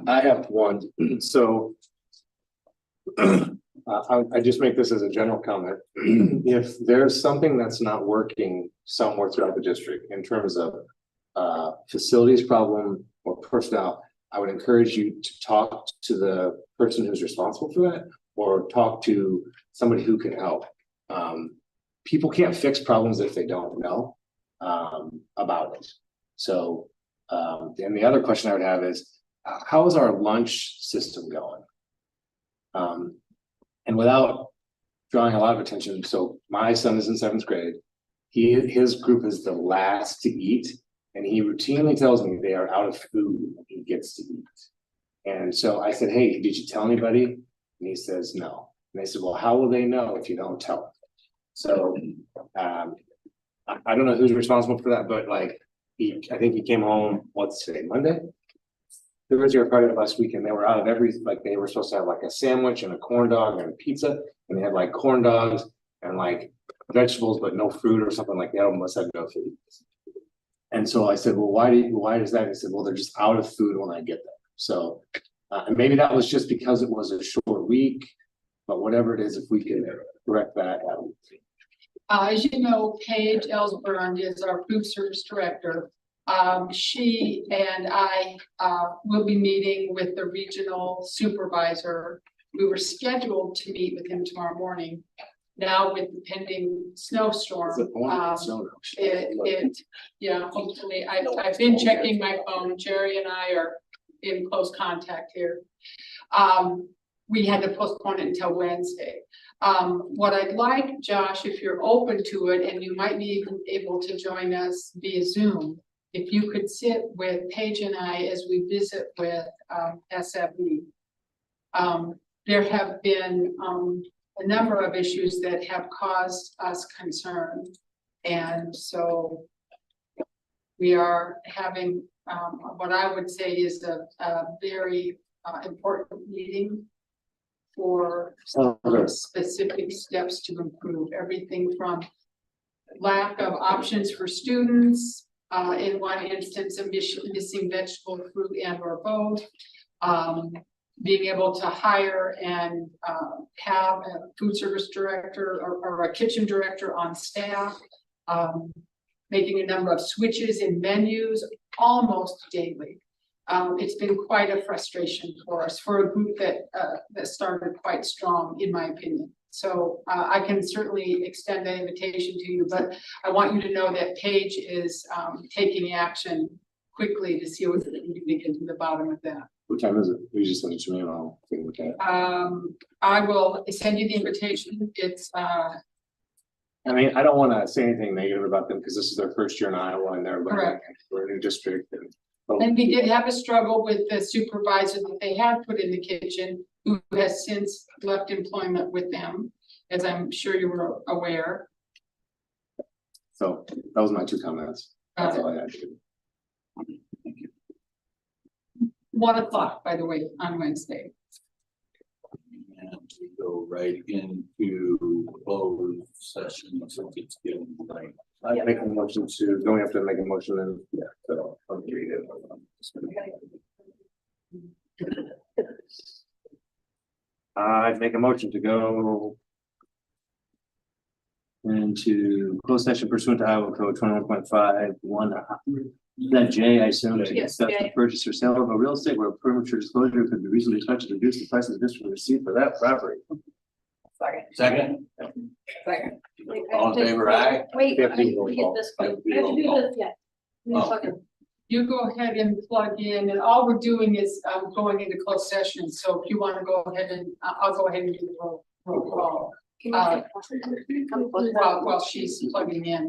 I have one, so. I just make this as a general comment. If there's something that's not working somewhere throughout the district in terms of facilities problem or personnel, I would encourage you to talk to the person who's responsible for that or talk to somebody who can help. People can't fix problems if they don't know about it. So, and the other question I would have is, how is our lunch system going? And without drawing a lot of attention, so my son is in 7th grade. His group is the last to eat, and he routinely tells me they are out of food when he gets to eat. And so I said, hey, did you tell anybody? And he says, no. And I said, well, how will they know if you don't tell them? So I don't know who's responsible for that, but like I think he came home, what's today, Monday? Thursday or Friday last week, and they were out of they were supposed to have like a sandwich and a corn dog and a pizza, and they had like corn dogs and like vegetables, but no fruit or something like that. Almost had no food. And so I said, well, why does that? He said, well, they're just out of food when I get there. So and maybe that was just because it was a short week, but whatever it is, if we can correct that. As you know, Paige Ellsburn is our food service director. She and I, will be meeting with the regional supervisor. We were scheduled to meet with him tomorrow morning. Now with the pending snowstorm, yeah, hopefully, I've been checking my phone. Jerry and I are in close contact here. We had to postpone it until Wednesday. What I'd like, Josh, if you're open to it, and you might be even able to join us via Zoom, if you could sit with Paige and I as we visit with SFE. There have been a number of issues that have caused us concern. And so we are having what I would say is a very important meeting for some specific steps to improve everything from lack of options for students, in one instance, of missing vegetable, fruit, and or both. Being able to hire and have a food service director or a kitchen director on staff. Making a number of switches in menus almost daily. It's been quite a frustration for us, for a group that started quite strong, in my opinion. So I can certainly extend that invitation to you, but I want you to know that Paige is taking action quickly to see what we can do to get to the bottom of that. What time is it? You just sent it to me and I'll take a look at it. I will send you the invitation. It's I mean, I don't wanna say anything negative about them, because this is their first year in Iowa and they're Correct. we're a new district and. And we did have a struggle with the supervisor that they had put in the kitchen, who has since left employment with them, as I'm sure you were aware. So that was my 2 comments. That's all I had to do. 1 o'clock, by the way, on Wednesday. And we go right into closed session, so it's getting late. I make a motion to, don't we have to make a motion then? Yeah. So I'll read it. I'd make a motion to go into closed session pursuant to Iowa Code 21.51. That J, I assume, to Yes, discuss the J. purchase or sale of a real estate where premature disclosure could be reasonably touched to reduce the price of the district receipt for that property. Second, Second. all in favor, aye? Wait, I Fifty need to roll get call. this one. Fifty I have to roll do call. this yet. Oh. You go ahead and plug in, and all we're doing is going into closed session. So if you want to go ahead and I'll go ahead and do the roll call Can Uh, you come closer? while she's plugging in.